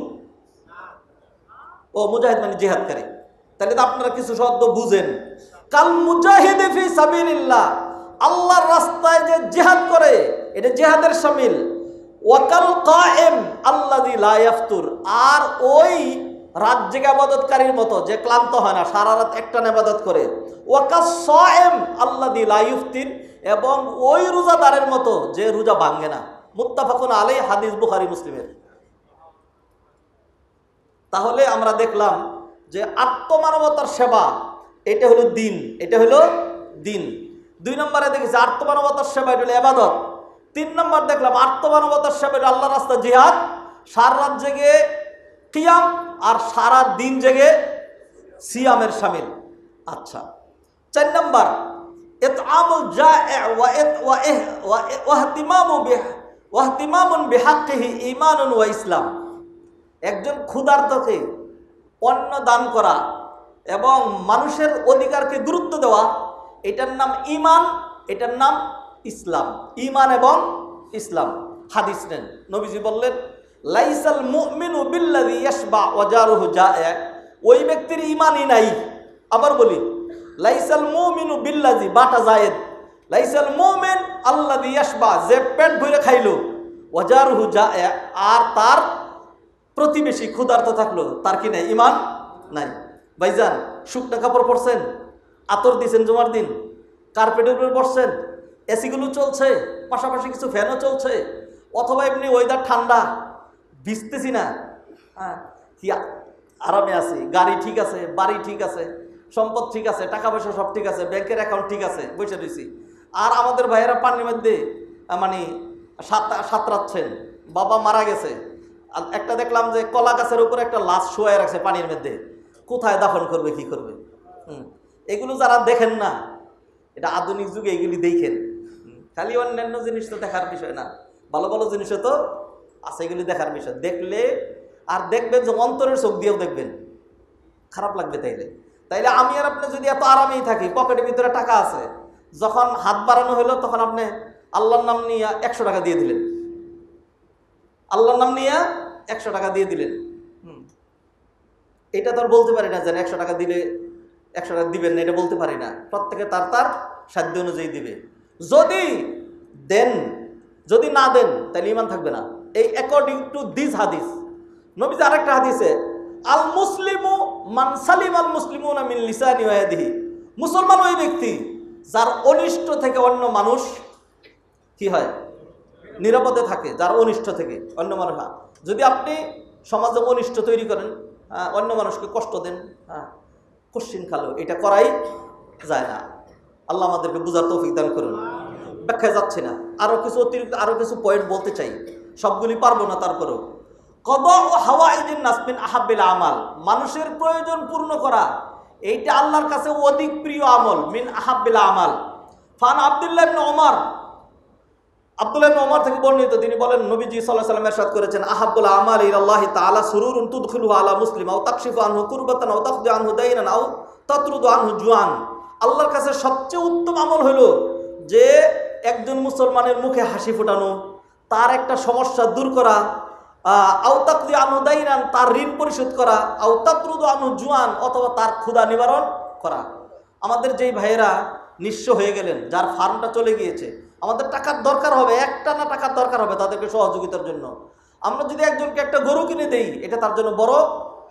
ও মুজাহিদ মানে জিহাদকারী। তাহলে তো আপনারা কিছু শব্দ বুঝেন। কাল মুজাহিদি ফি সাবিলিল্লাহ, আল্লাহর রাস্তায় যে জিহাদ করে, এটা জিহাদের শামিল। ওয়াকাল কায়েম আল্লাযী লা ইয়াফতুর। আর ওই রাত জেগে ইবাদতকারীর মতো, যে ক্লান্ত হয় না, সারা রাত একটানা ইবাদত করে। ওয়াকাস সায়েম আল্লাযী লা ইফতির। এবং ওই রোজাদারের মতো যে রোজা ভাঙে না। মুত্তাফাকুন আলাইহি, হাদিস বুখারী মুসলিমের। তাহলে আমরা দেখলাম যে আত্মমানবতার সেবা এটা হলো দিন, এটা হলো দিন। 2 নম্বরে দেখেছি আত্মমানবতার সেবা, এটা হলো ইবাদত। 3 নম্বর দেখলাম আত্মমানবতার সেবা এটা আল্লাহর রাস্তায় জিহাদ, সারা রাত জেগে কিয়াম, আর সারা দিন জেগে সিয়ামের শামিল। আচ্ছা 4 নম্বর, ইতআমুল জা'i ওয়া ইহতিমামুন বিহাক্কিহি ঈমানুন ওয়া ইসলাম। একজন ক্ষুধার্তকে অন্ন দান করা এবং মানুষের অধিকারকে গুরুত্ব দেওয়া, এটার নাম ঈমান, এটার নাম ইসলাম। ঈমান এবং ইসলাম। হাদিস নেন, নবীজি বললেন লাইসাল মুমিনু বিল্লাযী ইয়াশবা ওয়া জারুহু জা'i। ওই ব্যক্তির ঈমানই নাই। আবার বলি, লাইসাল মুমিনু বিল্লাযী, বাটা জায়েদ, লাইসাল মুমিন আল্লাযী ইয়াশবা, যে পেট ভরে খাইলো, ওয়া জারুহু জা'i, আর তার প্রতিবেশী ক্ষুধার্ত থাকলো, তার কি নাই? ঈমান নাই। ভাইজান, শুকনা কাপড় পরছেন, আতর দিয়েছেন জুমার দিন, কার্পেটের উপরে বসছেন, এসিগুলো চলছে, পাশাপাশি কিছু ফ্যানও চলছে, অথবা এমনি ওয়েদার ঠান্ডা, ভিজতেছি না, হ্যাঁ, কি আরামে আছি, গাড়ি ঠিক আছে, বাড়ি ঠিক আছে, সম্পদ ঠিক আছে, টাকা পয়সা সব ঠিক আছে, ব্যাংকের অ্যাকাউন্ট ঠিক আছে, বসে রয়েছি। আর আমাদের ভাইয়েরা পানির মধ্যে মানে সাঁতরাচ্ছেন, বাবা মারা গেছে। একটা দেখলাম যে কলা গাছের উপরে একটা লাশ শুয়ে রাখছে পানির মধ্যে, কোথায় দাফন করবে, কি করবে? এগুলো যারা দেখেন না, এটা আধুনিক যুগে এগুলি দেখেন। খালি অন্যান্য জিনিস তো দেখার বিষয় না, ভালো ভালো জিনিসও তো আছে, এগুলি দেখার বিষয়। দেখলে আর দেখবেন যে অন্তরের চোখ দিয়েও দেখবেন, খারাপ লাগবে। তাইলে আমি আর আপনি যদি এত আরামেই থাকি, পকেটের ভিতরে টাকা আছে, যখন হাত বাড়ানো হলো তখন আপনি আল্লাহর নাম নিয়ে 100 টাকা দিয়ে দিলেন, আল্লাহর নাম নিয়ে 100 টাকা দিয়ে দিলেন। এটা তো আর বলতে পারি না যে 100 টাকা দিলে 100 টাকা দিবেন না, এটা বলতে পারি না। প্রত্যেকে তার তার সাধ্য অনুযায়ী দিবে। যদি দেন, যদি না দেন, তাহলে ঈমান থাকবে না। এই অ্যাকর্ডিং টু দিস হাদিস। নবীজি আরেকটা হাদিসে, আল মুসলিমু মান সালিম আল মুসলিমুনা মিন লিসানি ওয়া ইয়াদিহি। মুসলমান ওই ব্যক্তি যার অনিষ্ট থেকে অন্য মানুষ কি হয়? নিরাপদে থাকে, যার অনিষ্ট থেকে অন্য মানুষ। যদি আপনি সমাজে অনিষ্ট তৈরি করেন, অন্য মানুষকে কষ্ট দেন, কোশ্চিন খালো, এটা করাই যায় না। আল্লাহ আমাদেরকে বুঝার তৌফিক দান করুন। ব্যাখ্যায় যাচ্ছে না, আরো কিছু অতিরিক্ত আরো কিছু পয়েন্ট বলতে চাই, সবগুলি পারবো না। তারপরেও কদা ও হাওয়াইজিন নাস মিন আহাব্বিল আমাল, মানুষের প্রয়োজন পূর্ণ করা, এইটা আল্লাহর কাছে অধিক প্রিয় আমল, মিন আহাব্বিল আমাল। ফান আব্দুল্লাহ ইবনে ওমর, আব্দুল্লাহ ইবনে ওমর থেকে বর্ণিত, তিনি বলেন নবীজি সাল্লাল্লাহু আলাইহি ওয়াসাল্লাম ইরশাদ করেছেন, আহাব্বুল আমালি ইলাল্লাহি তাআলা সুরুরুন তুদখিলুহু আলা মুসলিম আও তাকশিফু আনহু কুরবাতান আও তাকদি আনহু দাইনান আও তাতরুদু আনহু জুআন। আল্লাহর কাছে সবচেয়ে উত্তম আমল হলো যে একজন মুসলমানের মুখে হাসি ফোটানো, তার একটা সমস্যা দূর করা, আও তাকদি আনহু দাইনান, তার ঋণ পরিশোধ করা, আও তাতরুদু আনহু জুআন, অথবা তার ক্ষুধা নিবারণ করা। আমাদের যেই ভাইয়েরা নিঃস্ব হয়ে গেলেন, যার ফার্মটা চলে গিয়েছে, আমাদের টাকার দরকার হবে, একটা না টাকার দরকার হবে তাদেরকে সহযোগিতার জন্য। আমরা যদি একজনকে একটা গরু কিনে দেই, এটা তার জন্য বড়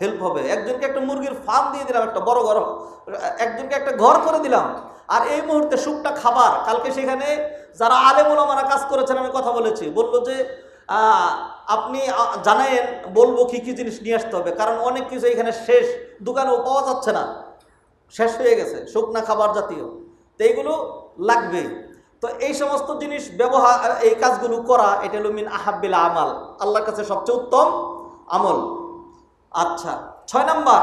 হেল্প হবে। একজনকে একটা মুরগির ফার্ম দিয়ে দিলাম, একটা বড় ঘর, একজনকে একটা ঘর করে দিলাম। আর এই মুহূর্তে শুকটা খাবার, কালকে সেখানে যারা আলেম ওলামারা কাজ করেছেন, আমি কথা বলেছি, বললো যে আপনি জানেন, বলবো কি কি জিনিস নিয়ে আসতে হবে, কারণ অনেক কিছু এখানে শেষ, দোকানেও পাওয়া যাচ্ছে না, শেষ হয়ে গেছে শুকনা খাবার জাতীয়, তো এইগুলো লাগবে। তো এই সমস্ত জিনিস ব্যবহার, এই কাজগুলো করা, এটা হলো মিন আহাব্বিল আমাল, আল্লাহর কাছে সবচেয়ে উত্তম আমল। আচ্ছা, 6 নাম্বার,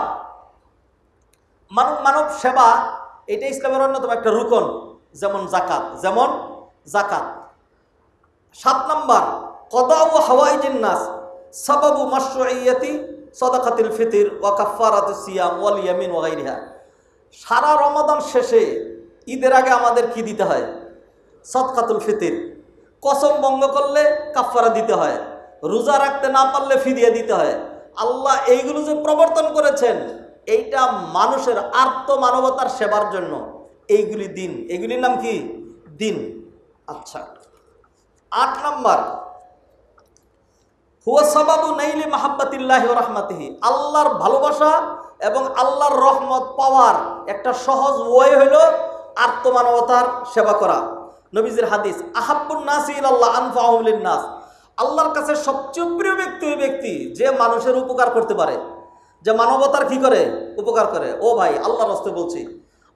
মানব সেবা, এটা ইসলামের অন্যতম একটা রুকন, যেমন জাকাত, 7 নাম্বার, কদাউ হাওয়াইজিন নাস সাবাবু মাশরুইয়াতি সাদাকাতুল ফিতর ওয়া কাফারাতুস সিয়াম ওয়াল ইয়ামিন ওয়া গায়রিহা। সারা রমাদান শেষে ঈদের আগে আমাদের কি দিতে হয়? সাদকাতুল ফিতর। কসম ভঙ্গ করলে কাফারা দিতে হয়, রোজা রাখতে না পারলে ফিদিয়া দিতে হয়। আল্লাহ এইগুলো যে প্রবর্তন করেছেন, এইটা মানুষের আর্ত মানবতার সেবার জন্য। এইগুলি দিন, এগুলির নাম কি? দিন। আচ্ছা, 8 নাম্বার, হুয়া সাবাবু নাইলি মাহাব্বাতিল্লাহি ওয়া রাহমাতিহি। আল্লাহর ভালোবাসা এবং আল্লাহর রহমত পাওয়ার একটা সহজ ওয়ে হলো আত্মমানবতার সেবা করা। নবীজির হাদিস, আহাব্বুন নাসি ইলাল্লাহ আনফাউহুম লিন-নাস। আল্লাহর কাছে সবচেয়ে প্রিয় ব্যক্তি ওই ব্যক্তি যে মানুষের উপকার করতে পারে, যে মানবতার কি করে? উপকার করে। ও ভাই, আল্লাহর রাস্তায় বলছি,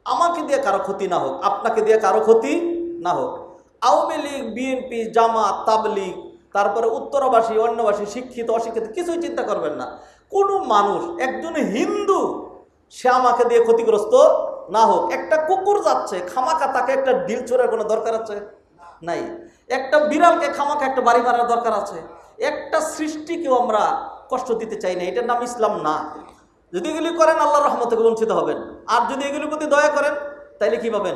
আমাকে দিয়ে কারো ক্ষতি না হোক, আপনাকে দিয়ে কারো ক্ষতি না হোক। আওয়ামী লীগ, বিএনপি, জামাত, তাবলীগ, তারপরে উত্তরবাসী, অন্যবাসী, শিক্ষিত অশিক্ষিত, কিছুই চিন্তা করবেন না। কোনো মানুষ, একজন হিন্দু, সে আমাকে দিয়ে ক্ষতিগ্রস্ত না হোক। একটা কুকুর যাচ্ছে, খামাকা তাকে একটা ডিল চোরের কোনো দরকার আছে? নাই। একটা বিড়ালকে খামাকা একটা বাড়ি মারার দরকার আছে? একটা সৃষ্টিকেও আমরা কষ্ট দিতে চাই না, এটার নাম ইসলাম না। যদি এগুলি করেন, আল্লাহর রহমত থেকে বঞ্চিত হবেন। আর যদি এগুলির প্রতি দয়া করেন, তাইলে কি পাবেন?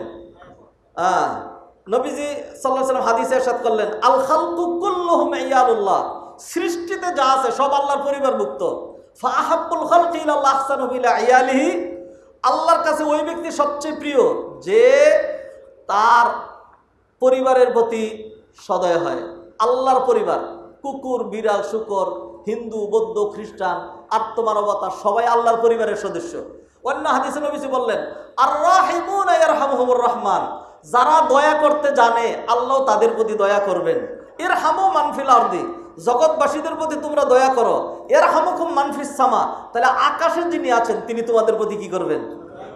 নবীজি সাল্লাল্লাহু আলাইহি ওয়াসাল্লাম হাদিসে ইরশাদ করলেন, আল খালকু কুল্লুহুম ইয়ালুল্লাহ। সৃষ্টিতে যা আছে সব আল্লাহর পরিবারভুক্ত। ফা আহাব্বুল খালকি ইলাল্লাহ আহসানুহুম ইলা ইয়ালিহি। আল্লাহর কাছে ওই ব্যক্তি সবচেয়ে প্রিয় যে তার পরিবারের প্রতি সদয় হয়। আল্লাহর পরিবার, কুকুর, বিড়াল, শূকর, হিন্দু, বৌদ্ধ, খ্রিস্টান, আত্মমানবতা, সবাই আল্লাহর পরিবারের সদস্য। অন্য হাদিসে নবীজি বললেন, আর রাহিমুনা ইয়ারহামুহুমুর রহমান। যারা দয়া করতে জানে, আল্লাহ তাদের প্রতি দয়া করবেন। ইরহামু মান ফিল আরদি। জগৎবাসীদের প্রতি তোমরা দয়া করো। ইরহামুকুম মান ফিস সামা। তাহলে আকাশে যিনি আছেন তিনি তোমাদের প্রতি কি করবেন?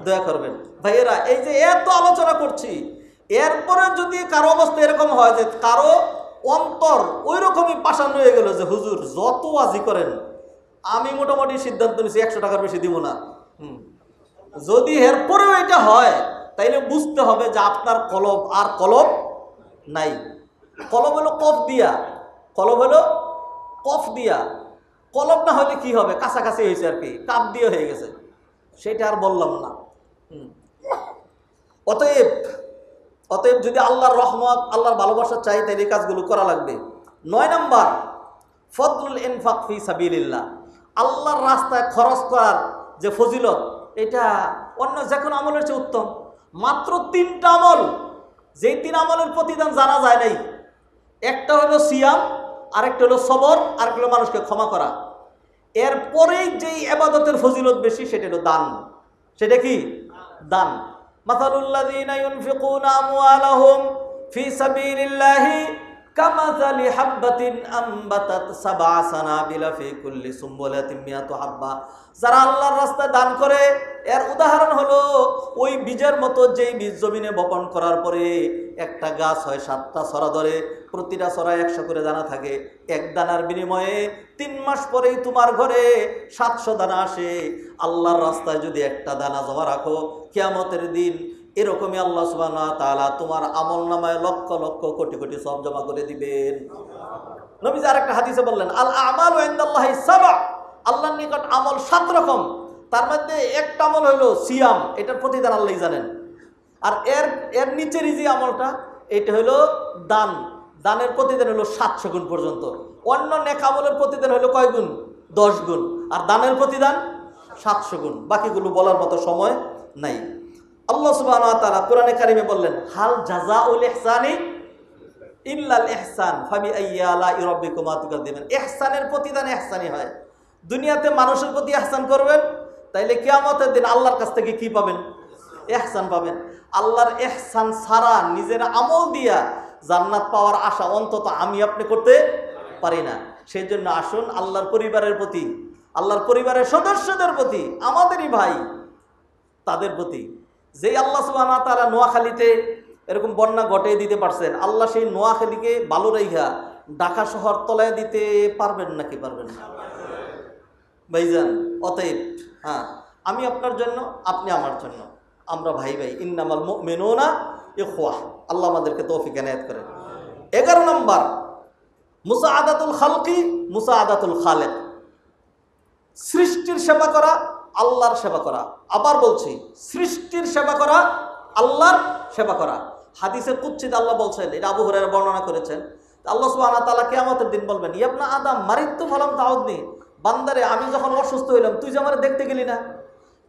দয়া করবেন। ভাইয়েরা, এই যে এত আলোচনা করছি, এরপরে যদি কারো অবস্থা এরকম হয় যে কারো অন্তর ওই রকমই পাষাণ হয়ে গেল যে হুজুর যত ওয়াজি করেন, আমি মোটামুটি সিদ্ধান্ত নিয়েছি 100 টাকার বেশি দিব না, যদি এরপরেও এটা হয়, তাইলে বুঝতে হবে যে আপনার কলব আর কলব নাই। কলব হলো কফ দিয়া, কলব হলো কফ দিয়া। কলব না হলে কি হবে? কাছাকাছি হয়েছে আর কি, কাপ দিয়ে হয়ে গেছে, সেটা আর বললাম না। অতএব যদি আল্লাহর রহমত, আল্লাহর ভালোবাসা চাই, তাহলে এই কাজগুলো করা লাগবে। 9 নাম্বার, ফদলুল ইনফাক ফি সাবিলিল্লাহ। আল্লাহর রাস্তায় খরচ করার যে ফজিলত, এটা অন্য যে কোনো আমলের চেয়ে উত্তম। মাত্র 3টা আমল, যেই 3 আমলের প্রতিদান জানা যায় নাই। একটা হলো সিয়াম, আরেকটা হলো সবর, আরেকটা হলো মানুষকে ক্ষমা করা। এরপরেই যেই ইবাদতের ফজিলত বেশি, সেটা হলো দান। সেটা কি? দান। মাসালুল্লাযীনা ইউনফিকুনা আমওয়ালাহুম ফি সাবিলিল্লাহি কামাযালি হাব্বাতিন আম্বাতাত সাবআ সানাবিলা ফি কুল্লি সুম্বুলাতিন মিয়াতু হাব্বা। যারা আল্লাহর রাস্তায় দান করে এর উদাহরণ হলো ওই বীজের মতো, যেই বীজ জমিনে বপন করার পরে একটা গাছ হয়, 7টা ছড়া ধরে, প্রতিটা ছড়ায় 100 করে দানা থাকে। এক দানার বিনিময়ে 3 মাস পরেই তোমার ঘরে 700 দানা আসে। আল্লাহর রাস্তায় যদি একটা দানা জমা রাখো, কিয়ামতের দিন এরকমই আল্লাহ সুবহানাহু ওয়া তাআলা তোমার আমলনামায় লক্ষ লক্ষ কোটি কোটি সওয়াব জমা করে দিবেন। নবীজি আরেকটা হাদিসে বললেন, আল আমালু ইনদাল্লাহি সাবআ, আল্লাহর নিকট আমল 7 রকম। তার মধ্যে একটা আমল হলো সিয়াম, এটার প্রতিদান আল্লাহই জানেন। আর এর নিচেরই যে আমলটা, এটা হলো দান, দানের প্রতিদান হলো 700 গুণ পর্যন্ত। অন্য নেক আমলের প্রতিদান হলো কয় গুণ? 10 গুণ। আর দানের প্রতিদান 700 গুণ। বাকিগুলো বলার মতো সময় নাই। আল্লাহ সুবহানাহু ওয়া তাআলা কোরআনে কারিমে বললেন, হাল জাযাউল ইহসানি ইল্লাল ইহসান ফাবি আইয়ি আলা'i রাব্বিকুমা তুকাযযিবান। ইহসানের প্রতিদান ইহসানই হয়। দুনিয়াতে মানুষের প্রতি ইহসান করবেন, তাইলে কিয়ামতের দিন আল্লাহর কাছ থেকে কি পাবেন? ইহসান পাবেন। আল্লাহর ইহসান ছাড়া নিজের আমল দিয়া জান্নাত পাওয়ার আশা অন্তত আমি আপনি করতে পারি না। সেই জন্য আসুন আল্লাহর পরিবারের প্রতি, আল্লাহর পরিবারের সদস্যদের প্রতি, আমাদেরই ভাই তাদের প্রতি, যেই আল্লাহ সুবহানাহু ওয়া তাআলা নোয়াখালীতে এরকম বন্যা ঘটিয়ে দিতে পারছেন, আল্লাহ সেই নোয়াখালীকে ভালো রাইখা ঢাকা শহর তলায় দিতে পারবেন নাকি পারবেন না ভাইজান? অতএব আমি আপনার জন্য, আপনি আমার জন্য, আমরা ভাই ভাই। ইন্নামাল মুমিনুনা ইখওয়াহ। আল্লাহ আমাদেরকে তৌফিক এনায়েত করেন। 11 নম্বর, মুসাআদাতুল খালকি মুসাআদাতুল খালিক। সৃষ্টির সেবা করা, আল্লাহর সেবা করা। আবার বলছি, সৃষ্টির সেবা করা, আল্লাহর সেবা করা। হাদিসে কুদসিতে আল্লাহ বলছেন, এটা আবু হুরায়রা বর্ণনা করেছেন, আল্লাহ সুবহানাহু ওয়া তাআলা কিয়ামতের দিন বলবেন, ইয়া ইবনা আদম মারিদতু ফালাম তাউদনি, বান্দারে আমি যখন অসুস্থ হইলাম তুই যে আমারে দেখতে গেলি না।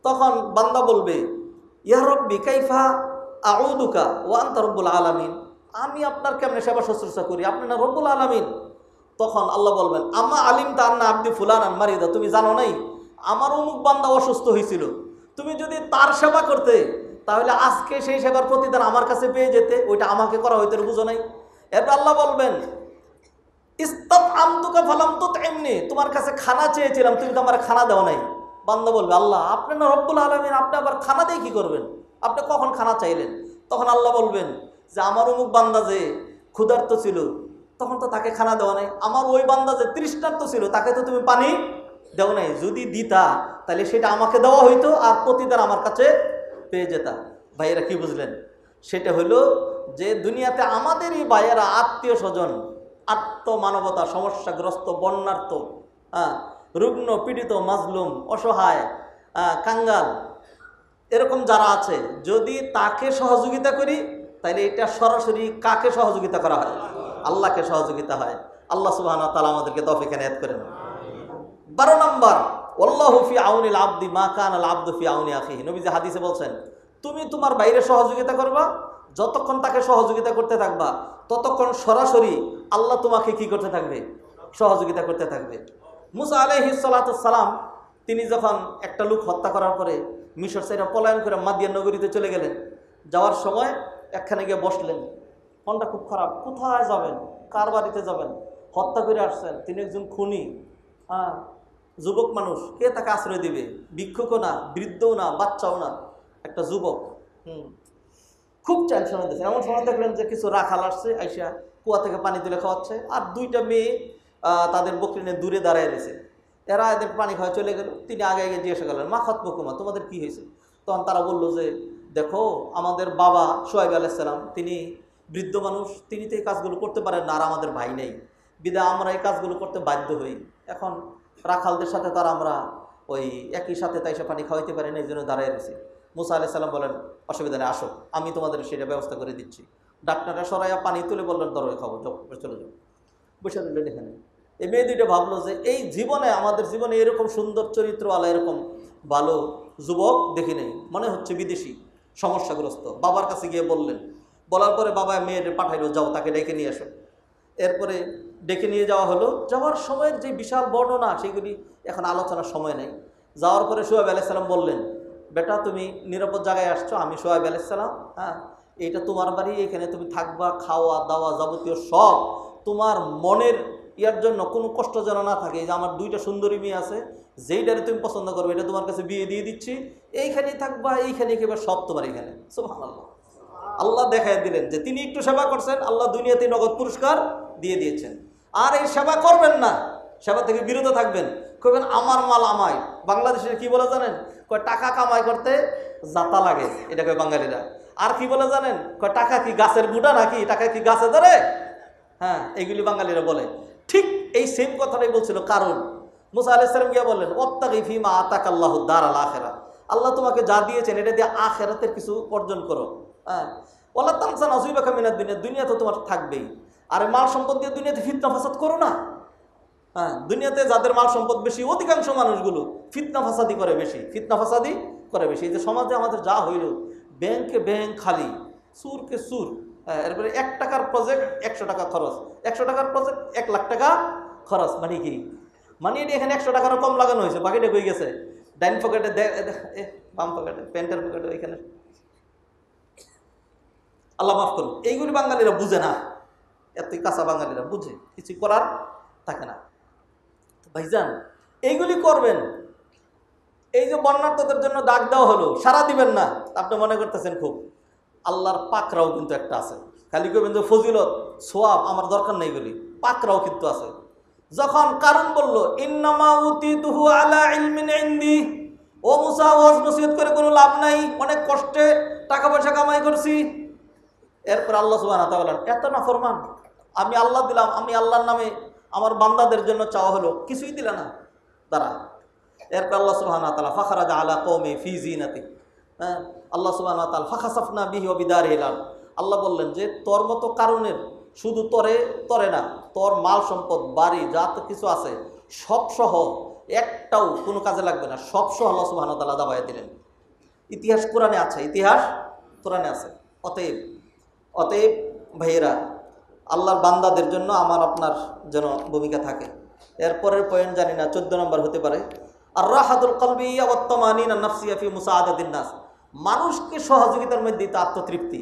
তখন বান্দা বলবে, ইয়া রব্বি কাইফা আউদুকা ওয়া আনতা রব্বুল আলামিন, আমি আপনার কেমনে সেবা শুশ্রূষা করি, আপনি না রব্বুল আলামিন। তখন আল্লাহ বলবেন, আম্মা আলিমতা আন্না আবদি ফুলানান মারিদা, তুমি জানো নাই আমার অমুক বান্দা অসুস্থ হয়েছিল, তুমি যদি তার সেবা করতে তাহলে আজকে সেই সেবার প্রতিদান আমার কাছে পেয়ে যেতে, ওইটা আমাকে করা হইতে, বুঝো নাই। এরপর আল্লাহ বলবেন, ইসতাতআমতুকা ফালাম তুতইমনি, তোমার কাছে খানা চেয়েছিলাম তুমি তো আমার খানা দাও নাই। বান্দা বলবে, আল্লাহ আপনি না রব্বুল আলামিন, আপনি আবার খানা দিয়ে কি করবেন, আপনি কখন খানা চাইলেন? তখন আল্লাহ বলবেন যে আমার অমুক বান্দা যে ক্ষুধার্ত ছিল তখন তো তাকে খানা দেওয়া নাই, আমার ওই বান্দা যে তৃষ্ণার্ত ছিল তাকে তো তুমি পানি দেও নাই, যদি দিতা তাহলে সেটা আমাকে দেওয়া হইতো আর প্রতিদান আমার কাছে পেয়ে যেতা। ভাইয়েরা কি বুঝলেন? সেটা হইল যে দুনিয়াতে আমাদেরই ভাইয়েরা, আত্মীয় স্বজন, আত্মমানবতা সমস্যাগ্রস্ত, বন্যার্থ, রুগ্ন, পীড়িত, মাজলুম, অসহায়, কাঙ্গাল, এরকম যারা আছে, যদি তাকে সহযোগিতা করি তাহলে এটা সরাসরি কাকে সহযোগিতা করা হয়? আল্লাহকে সহযোগিতা হয়। আল্লাহ সুবহানাহু ওয়া তাআলা আমাদেরকে তৌফিক এনায়েত করেন। 12 নম্বর, ওয়াল্লাহু ফি আউনিল আবদি মা কানাল আবদু ফি আউনি আখিহি। নবীজি হাদিসে বলছেন, তুমি তোমার বাইরে সহযোগিতা করবা, যতক্ষণ তাকে সহযোগিতা করতে থাকবা ততক্ষণ সরাসরি আল্লাহ তোমাকে কি করতে থাকবে? সহযোগিতা করতে থাকবে। মুসা আলাইহিস সালাতু সালাম, তিনি যখন একটা লোক হত্যা করার পরে মিশর ছেড়ে পলায়ন করে মাদিয়ান নগরীতে চলে গেলেন, যাওয়ার সময় একখানে গিয়ে বসলেন, মনটা খুব খারাপ, কোথায় যাবেন, কার বাড়িতে যাবেন, হত্যা করে আসছেন, তিনি একজন খুনি, যুবক মানুষ, কে তাকে আশ্রয় দিবে? ভিক্ষুকও না, বৃদ্ধও না, বাচ্চাও না, একটা যুবক। খুব টেনশন হতেছে। এমন সময় দেখলেন যে কিছু রাখাল আসছে, আইসা কুয়া থেকে পানি তুলে খাওয়াচ্ছে, আর 2টা মেয়ে তাদের বকরি নিয়ে দূরে দাঁড়ায় রয়েছে। এরা এদের পানি খাওয়া চলে গেল। তিনি আগে আগে জিজ্ঞাসা করলেন, মা খতবকুমা, তোমাদের কি হয়েছে? তখন তারা বলল যে, দেখো আমাদের বাবা শুআয়ব আলাইহিস সালাম, তিনি বৃদ্ধ মানুষ, তিনি তো এই কাজগুলো করতে পারেন না, আর আমাদের ভাই নেই, বিধায় আমরা এই কাজগুলো করতে বাধ্য হই। এখন রাখালদের সাথে তারা আমরা ওই একই সাথে তাইসা পানি খাওয়াইতে পারি না, এই জন্য দাঁড়ায় রয়েছি। মুসা আলাইহিস সালাম বলেন, অসুবিধা নেই, আসো, আমি তোমাদের সেটা ব্যবস্থা করে দিচ্ছি। ডাক্তাররা সরাইয়া পানি তুলে বললেন, দরকার খাবো, চলে যাও। বসে রইলেন এখানে। এই মেয়ে দুইটা ভাবলো যে এই জীবনে, আমাদের জীবনে এরকম সুন্দর চরিত্রওয়ালা, এরকম ভালো যুবক দেখি নেই, মনে হচ্ছে বিদেশি, সমস্যাগ্রস্ত। বাবার কাছে গিয়ে বললেন, বলার পরে বাবা মেয়েদের পাঠাইলো, যাও তাকে ডেকে নিয়ে আসো। এরপরে ডেকে নিয়ে যাওয়া হলো। যাওয়ার সময়ের যে বিশাল বর্ণনা, সেগুলি এখন আলোচনার সময় নেই। যাওয়ার পরে শুআয়ব আলাইহিস সালাম বললেন, বেটা তুমি নিরাপদ জায়গায় আসছো, আমি শুআয়ব আলাইহিস সালাম, এইটা তোমার বাড়ি, এখানে তুমি থাকবা, খাওয়া দাওয়া যাবতীয় সব তোমার মনের ইয়ার জন্য কোনো কষ্ট যেন না থাকে, যে আমার 2টা সুন্দরী মেয়ে আছে, যেইটারে তুমি পছন্দ করবে এটা তোমার কাছে বিয়ে দিয়ে দিচ্ছি, এইখানেই থাকবা, এইখানে একেবারে সব তোমার এখানে। সুবহানাল্লাহ। আল্লাহ দেখাই দিলেন যে তিনি একটু সেবা করছেন, আল্লাহ দুনিয়াতে নগদ পুরস্কার দিয়ে দিয়েছেন। আর এই সেবা করবেন না, সেবা থেকে বিরত থাকবেন, কইবেন আমার মাল আমায়। বাংলাদেশে কি বলে জানেন? কয় টাকা কামাই করতে জাতা লাগে, এটা কয় বাঙালিরা। আর কি বলে জানেন? কয় টাকা কি গাছের গুঁটা নাকি, টাকা কি গাছে ধরে? হ্যাঁ, এইগুলি বাঙালিরা বলে। ঠিক এই সেম কথাটাই বলছিল কারণ মুসা আলাইহিস সালাম গিয়া বললেন, ওয়াত্তাগি ফীমা আতাকাল্লাহু দারাল আখিরাহ, আল্লাহ তোমাকে যা দিয়েছেন এটা দিয়ে আখিরাতের কিছু অর্জন করো। হ্যাঁ, ওয়ালা তানসা নাসিবাকা মিনাদ দুনিয়া, দুনিয়া তো তোমার থাকবেই। আর মাল সম্পদ দিয়ে দুনিয়াতে ফিতনা ফাসাদ করো না। হ্যাঁ, দুনিয়াতে যাদের মাল সম্পদ বেশি, অধিকাংশ মানুষগুলো ফিতনা ফাসাদি করে বেশি, ফিতনা ফাসাদি করে বেশি। এই যে সমাজে আমাদের যা হইল, ব্যাংকে ব্যাংক খালি, সুরকে সুর। এরপরে 1 টাকার প্রজেক্ট 100 টাকা খরচ, 100 টাকার প্রজেক্ট 1 লাখ টাকা খরচ। মানে কি? মানে এটি এখানে 100 টাকারও কম লাগানো হয়েছে, বাকিটা হয়ে গেছে ডাইন পকেটে, বাম পকেটে, প্যান্টের পকেটে, ওইখানে। আল্লাহ মাফ করুন, এইগুলি বাঙালিরা বুঝে না, এতই কাঁচা বাঙালিরা বুঝে, কিছু করার থাকে না। ভাইজান এইগুলি করবেন। এই যে বন্যার্থদের জন্য ডাক দেওয়া হলো, সারা দিবেন না। আপনি মনে করতেছেন খুব, আল্লাহর পাকরাও কিন্তু একটা আছে। খালি কইবেন যে ফজিলত সোয়াব আমার দরকার নেই, এগুলি পাকরাও কিন্তু আছে। যখন কারণ বলল ইন্নামা উতিতুহু আলা ইলমিন ইনদি, ও মুসা ওয়াজ নসিহত করে কোনো লাভ নাই, অনেক কষ্টে টাকা পয়সা কামাই করছি। এরপর আল্লাহ সুবহানাহু ওয়া তাআলা, এত না ফরমান, আমি আল্লাহ দিলাম, আমি আল্লাহর নামে আমার বান্দাদের জন্য চাওয়া হলো, কিছুই দিলা না, দাঁড়া। এরপর আল্লাহ সুবহানাহু ওয়া তাআলা ফাখরাজা আলা কওমি ফি জিনাতি, হ্যাঁ, আল্লাহ সুবহানাহু ওয়া তাআলা ফাখাসাফনা বিহি ওয়া বিদারিহিল আরদ, আল্লাহ বললেন যে তোর মতো কারণের শুধু তরে না, তোর মাল সম্পদ বাড়ি যা তো কিছু আছে সব সহ, একটাও কোনো কাজে লাগবে না, সব সহ আল্লাহ সুবহানাহু ওয়া তাআলা দাবাইয়া দিলেন। ইতিহাস কোরআনে আছে, ইতিহাস কোরআনে আছে। অতএব ভাইয়েরা, আল্লাহর বান্দাদের জন্য আমার আপনার যেন ভূমিকা থাকে। এরপরের পয়েন্ট জানি না, 14 নম্বর হতে পারে, আর রাহাতুল কলবিয়া ওয়াত তামানিনা নাফসিয়া ফি মুসাআদাতিন নাস, মানুষকে সহযোগিতার মধ্যে দিতে আত্মতৃপ্তি।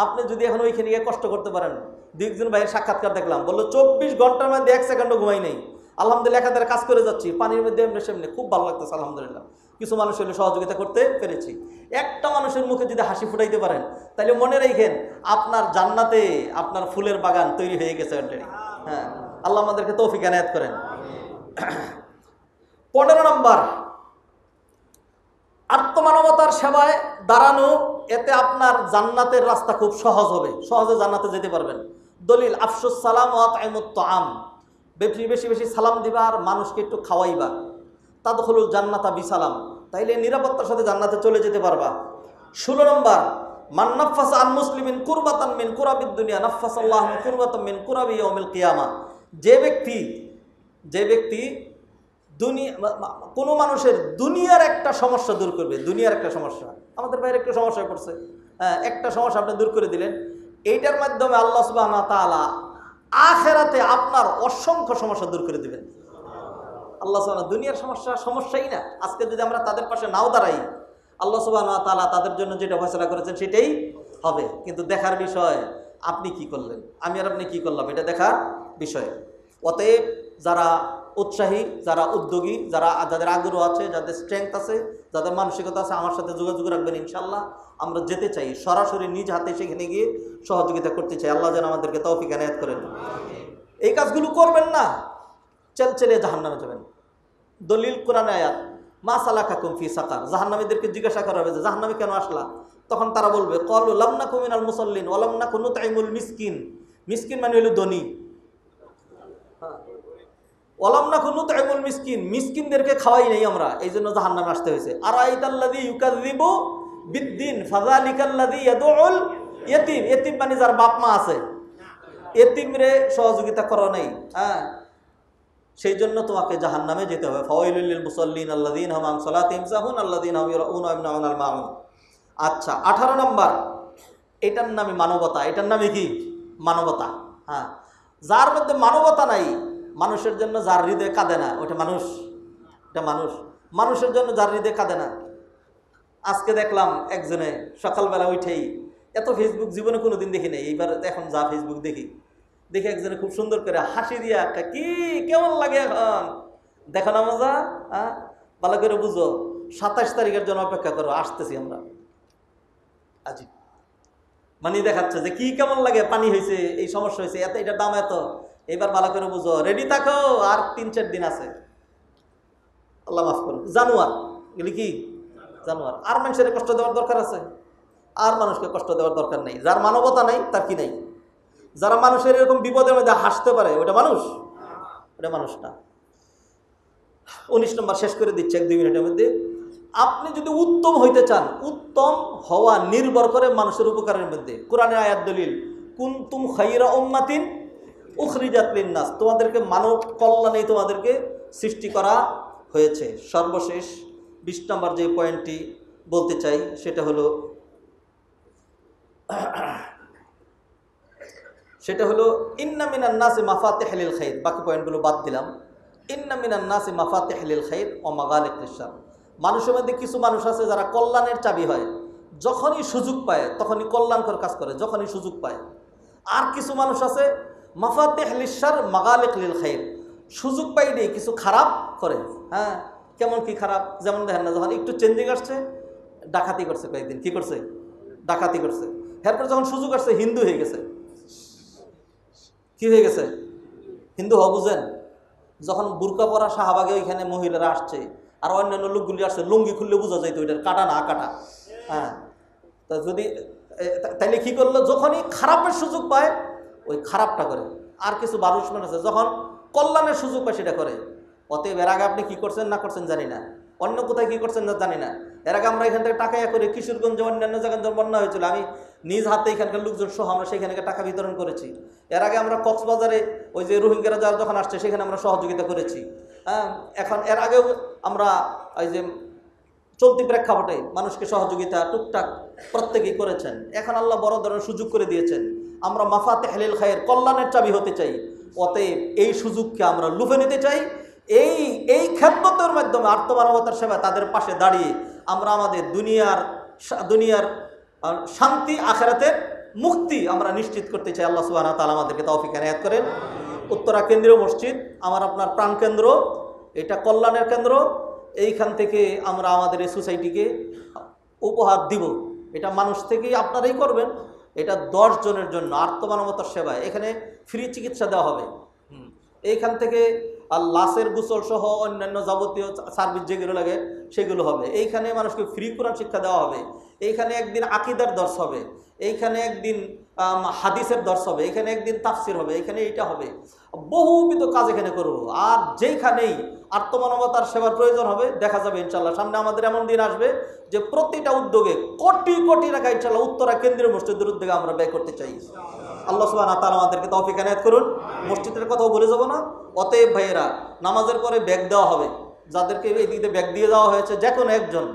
আপনি যদি এখন ওইখানে গিয়ে কষ্ট করতে পারেন, দুইজন ভাইয়ের সাক্ষাৎকার দেখলাম, বললো 24 ঘন্টার মধ্যে 1 সেকেন্ডও ঘুমাই নেই, আলহামদুলিল্লাহ একাধারে কাজ করে যাচ্ছি, পানির মধ্যে এমনি সেমনি, খুব ভালো লাগতেছে আলহামদুলিল্লাহ। কিছু মানুষ হলে সহযোগিতা করতে পেরেছি। একটা মানুষের মুখে যদি হাসি ফুটাইতে পারেন, তাহলে মনে রাখেন আপনার জান্নাতে আপনার ফুলের বাগান তৈরি হয়ে গেছে অলরেডি। হ্যাঁ, আল্লাহ আমাদেরকে তৌফিক এনায়েত করেন। 15 নম্বর, আত্মমানবতার সেবায় দাঁড়ানো, এতে আপনার জান্নাতের রাস্তা খুব সহজ হবে, সহজে জান্নাতে যেতে পারবেন। দলিল আফসুস সালাম ওয়া আতঈমুত তাআম, বেশি বেশি বেশি সালাম দিবা আর মানুষকে একটু খাওয়াইবা, তাদখুলুল জান্নাতা বিসালাম, তাইলে নিরাপত্তার সাথে জান্নাতে চলে যেতে পারবা। 16 নম্বর, মান নাফাসা আন মুসলিমিন কুরবাতান মিন কুরাবিদ দুনিয়া নাফাসাল্লাহু কুরবাতান মিন কুরাবি ইয়াউমিল কিয়ামা, যে ব্যক্তি কোনো মানুষের দুনিয়ার একটা সমস্যা দূর করবে, দুনিয়ার একটা সমস্যা, আমাদের বাইরে একটা সমস্যায় পড়ছে, একটা সমস্যা আপনি দূর করে দিলেন, এইটার মাধ্যমে আল্লাহ সুবহানাহু ওয়া তাআলা আখিরাতে আপনার অসংখ্য সমস্যা দূর করে দিবেন। আল্লাহ সুবহানাহু, দুনিয়ার সমস্যাই না। আজকে যদি আমরা তাদের পাশে নাও দাঁড়াই, আল্লাহ সুবহানাহু ওয়া তাআলা তাদের জন্য যেটা ফয়সালা করেছেন সেটাই হবে। কিন্তু দেখার বিষয় আপনি কি করলেন, আমি আর আপনি কি করলাম, এটা দেখার বিষয়। অতএব যারা উৎসাহী, যারা উদ্যোগী, যাদের আগ্রহ আছে, যাদের স্ট্রেংথ আছে, যাদের মানসিকতা আছে, আমার সাথে যোগাযোগ রাখবেন। ইনশাআল্লাহ আমরা যেতে চাই, সরাসরি নিজ হাতে সেখানে গিয়ে সহযোগিতা করতে চাই। আল্লাহ যেন আমাদেরকে তৌফিক এনায়েত করেন। এই কাজগুলো করবেন না, চেলে জাহান্নামে যাবেন। দলিল কোরআনে আয়াত, মা সালাকাকুম ফি সাকার, জাহান্নামীদেরকে জিজ্ঞাসা করা হবে যে জাহান্নামে কেন আসলা, তখন তারা বলবে ক্বালু লাম নাকু মিনাল মুসাল্লিন ওয়া লাম নাকু নুতঈমুল মিসকিন, মিসকিন মানে হলো ধনী, ওয়ালাম নাকু নুতঈমুল মিসকিন, মিসকিনদেরকে খাওয়াই নাই আমরা, এই জন্য জাহান্নামে আসতে হয়েছে। আরাইতাল্লাযী ইউকাযযিবু বিদ্দিন ফাযালিকাল্লাযী ইয়াদউল ইয়াতীম, ইয়াতীম মানে যার বাপ মা আছে, এতিমরে সহযোগিতা করো নাই, হ্যাঁ, সেই জন্য তোমাকে জাহান্নামে যেতে হবে। ফাওয়াইলুল লিল মুসাল্লিন আল্লাযীনা হুম আন সালাতিহিম সাহুন আল্লাযীনা হুম ইউরাউনা ওয়া ইয়ামনাউনাল মাউন। আচ্ছা, 18 নম্বর, এটার নামে মানবতা। এটার নামে কি? মানবতা। হ্যাঁ, যার মধ্যে মানবতা নাই, মানুষের জন্য যার হৃদয় কাঁদে না, ওটা মানুষ, এটা মানুষ। মানুষের জন্য যার হৃদয় কাঁদে না। আজকে দেখলাম একজনে সকালবেলা উঠেই, এত ফেসবুক জীবনে কোনোদিন দেখি নাই, এইবার এখন যা ফেসবুক দেখি, দেখে একজনে খুব সুন্দর করে হাসি দিয়া কি কেমন লাগে এখন দেখো না মজা, হ্যাঁ ভালো করে বুঝো, 27 তারিখের জন্য অপেক্ষা করো, আসতেছি আমরা। আজি মানে দেখাচ্ছে যে কি কেমন লাগে, পানি হয়েছে, এই সমস্যা হয়েছে, এত এটার দাম এত, এবার ভালো করে বুঝো, রেডি থাকো, আর 3-4 দিন আছে। আল্লাহ মাফ করুন, জানোয়ার এগুলি কি জানোয়ার। আর মানুষের কষ্ট দেওয়ার দরকার আছে? আর মানুষকে কষ্ট দেওয়ার দরকার নেই। যার মানবতা নেই তার কি নেই? যারা মানুষের এরকম বিপদের মধ্যে হাসতে পারে ওটা মানুষ? ওটা মানুষ না। 19 নম্বর শেষ করে দিচ্ছে 1-2 মিনিটের মধ্যে। আপনি যদি উত্তম হইতে চান, উত্তম হওয়া নির্ভর করে মানুষের উপকারের মধ্যে। কোরআনের আয়াত দলিল, কুনতুম খায়রা উম্মাতিন উখরিজাত লিন-নাস, তোমাদেরকে মানব কল্যাণেই তোমাদেরকে সৃষ্টি করা হয়েছে। সর্বশেষ 20 নম্বর যে পয়েন্টটি বলতে চাই সেটা হলো ইন্না মিনান নাসি মাফাতিহুল খাইর। বাকি পয়েন্টগুলো বাদ দিলাম। ইন্না মিনান নাসি মাফাতিহুল খাইর ওয়া মাগালিকুশ শার। মানুষের মধ্যে কিছু মানুষ আছে যারা কল্যাণের চাবি হয়, যখনই সুযোগ পায় তখনই কল্যাণকর কাজ করে, যখনই সুযোগ পায়। আর কিছু মানুষ আছে মাফাতিহুল শার মাগালিকুল খাইর, সুযোগ পাইলেই কিছু খারাপ করে। হ্যাঁ, কেমন কি খারাপ? যেমন দেখেন না, যখন একটু চেঞ্জিং আসছে ডাকাতি করছে, কয়েকদিন কি করছে? ডাকাতি করছে। এরপর যখন সুযোগ আসছে হিন্দু হয়ে গেছে। কি হয়ে গেছে? হিন্দু হওয়া বুঝেন? যখন বুরকা পরা শাহবাগে ওইখানে মহিলারা আসছে আর অন্যান্য লোকগুলি আসছে, লুঙ্গি খুললে বোঝা যাইতো ওইটার কাটা না কাটা। হ্যাঁ, তা যদি তাইলে কি করলো, যখনই খারাপের সুযোগ পায় ওই খারাপটা করে। আর কিছু মানুষ আছে যখন কল্যাণের সুযোগ পায় সেটা করে। অতএব এর আগে আপনি কি করছেন না করছেন জানি না, অন্য কোথায় কি করছেন না জানি না। এর আগে আমরা এখান থেকে টাকা করে কিশোরগঞ্জে অন্যান্য জায়গায় যখন বন্যা হয়েছিল, আমি নিজ হাতে এখানকার লোকজন সহ আমরা সেখানে টাকা বিতরণ করেছি। এর আগে আমরা কক্সবাজারে ওই যে রোহিঙ্গারা যারা যখন আসছে সেখানে আমরা সহযোগিতা করেছি। হ্যাঁ, এখন এর আগেও আমরা ওই যে চলতি প্রেক্ষাপটে মানুষকে সহযোগিতা টুকটাক প্রত্যেকেই করেছেন। এখন আল্লাহ বড় ধরনের সুযোগ করে দিয়েছেন। আমরা মাফাতিহুল খাইর, কল্যাণের চাবি হতে চাই। অতএব এই সুযোগকে আমরা লুফে নিতে চাই। এই খেদমতের মাধ্যমে আত্মমানবতার সেবা তাদের পাশে দাঁড়িয়ে আমরা আমাদের দুনিয়ার শান্তি, আখিরাতের মুক্তি আমরা নিশ্চিত করতে চাই। আল্লাহ সুবহানাহু ওয়া তাআলা আমাদেরকে তৌফিক এনায়েত করেন। উত্তরা কেন্দ্রীয় মসজিদ আমার আপনার প্রাণকেন্দ্র, এটা কল্যাণের কেন্দ্র। এইখান থেকে আমরা আমাদের এই সোসাইটিকে উপহার দিব। এটা মানুষ থেকেই আপনারাই করবেন। এটা 10 জনের জন্য আত্মমানবতার সেবায়। এখানে ফ্রি চিকিৎসা দেওয়া হবে। এইখান থেকে আর লাশের গোসল সহ অন্যান্য যাবতীয় সার্ভিস যেগুলো লাগে সেগুলো হবে। এইখানে মানুষকে ফ্রি কোরআন শিক্ষা দেওয়া হবে। এইখানে একদিন আকীদার দর্শ হবে, এইখানে একদিন হাদিসের দর্শ হবে, এখানে একদিন তাফসির হবে, এখানে এইটা হবে। বহুবিধ কাজ এখানে করব। আর যেইখানেই আত্মমানবতার সেবার প্রয়োজন হবে দেখা যাবে ইনশাল্লাহ সামনে আমাদের এমন দিন আসবে যে প্রতিটা উদ্যোগে কোটি কোটি টাকা ইনশাল্লাহ উত্তরা কেন্দ্রীয় মসজিদের উদ্যোগে আমরা ব্যয় করতে চাই। আল্লাহ সুবহানাহু ওয়া তাআলা আমাদেরকে তৌফিক এনায়েত করুন। মসজিদের কথাও বলে যাব না। অতএব ভাইয়েরা, নামাজের পরে ব্যাগ দেওয়া হবে। যাদেরকে এই দিকে ব্যাগ দিয়ে দেওয়া হয়েছে, যে কোনো একজন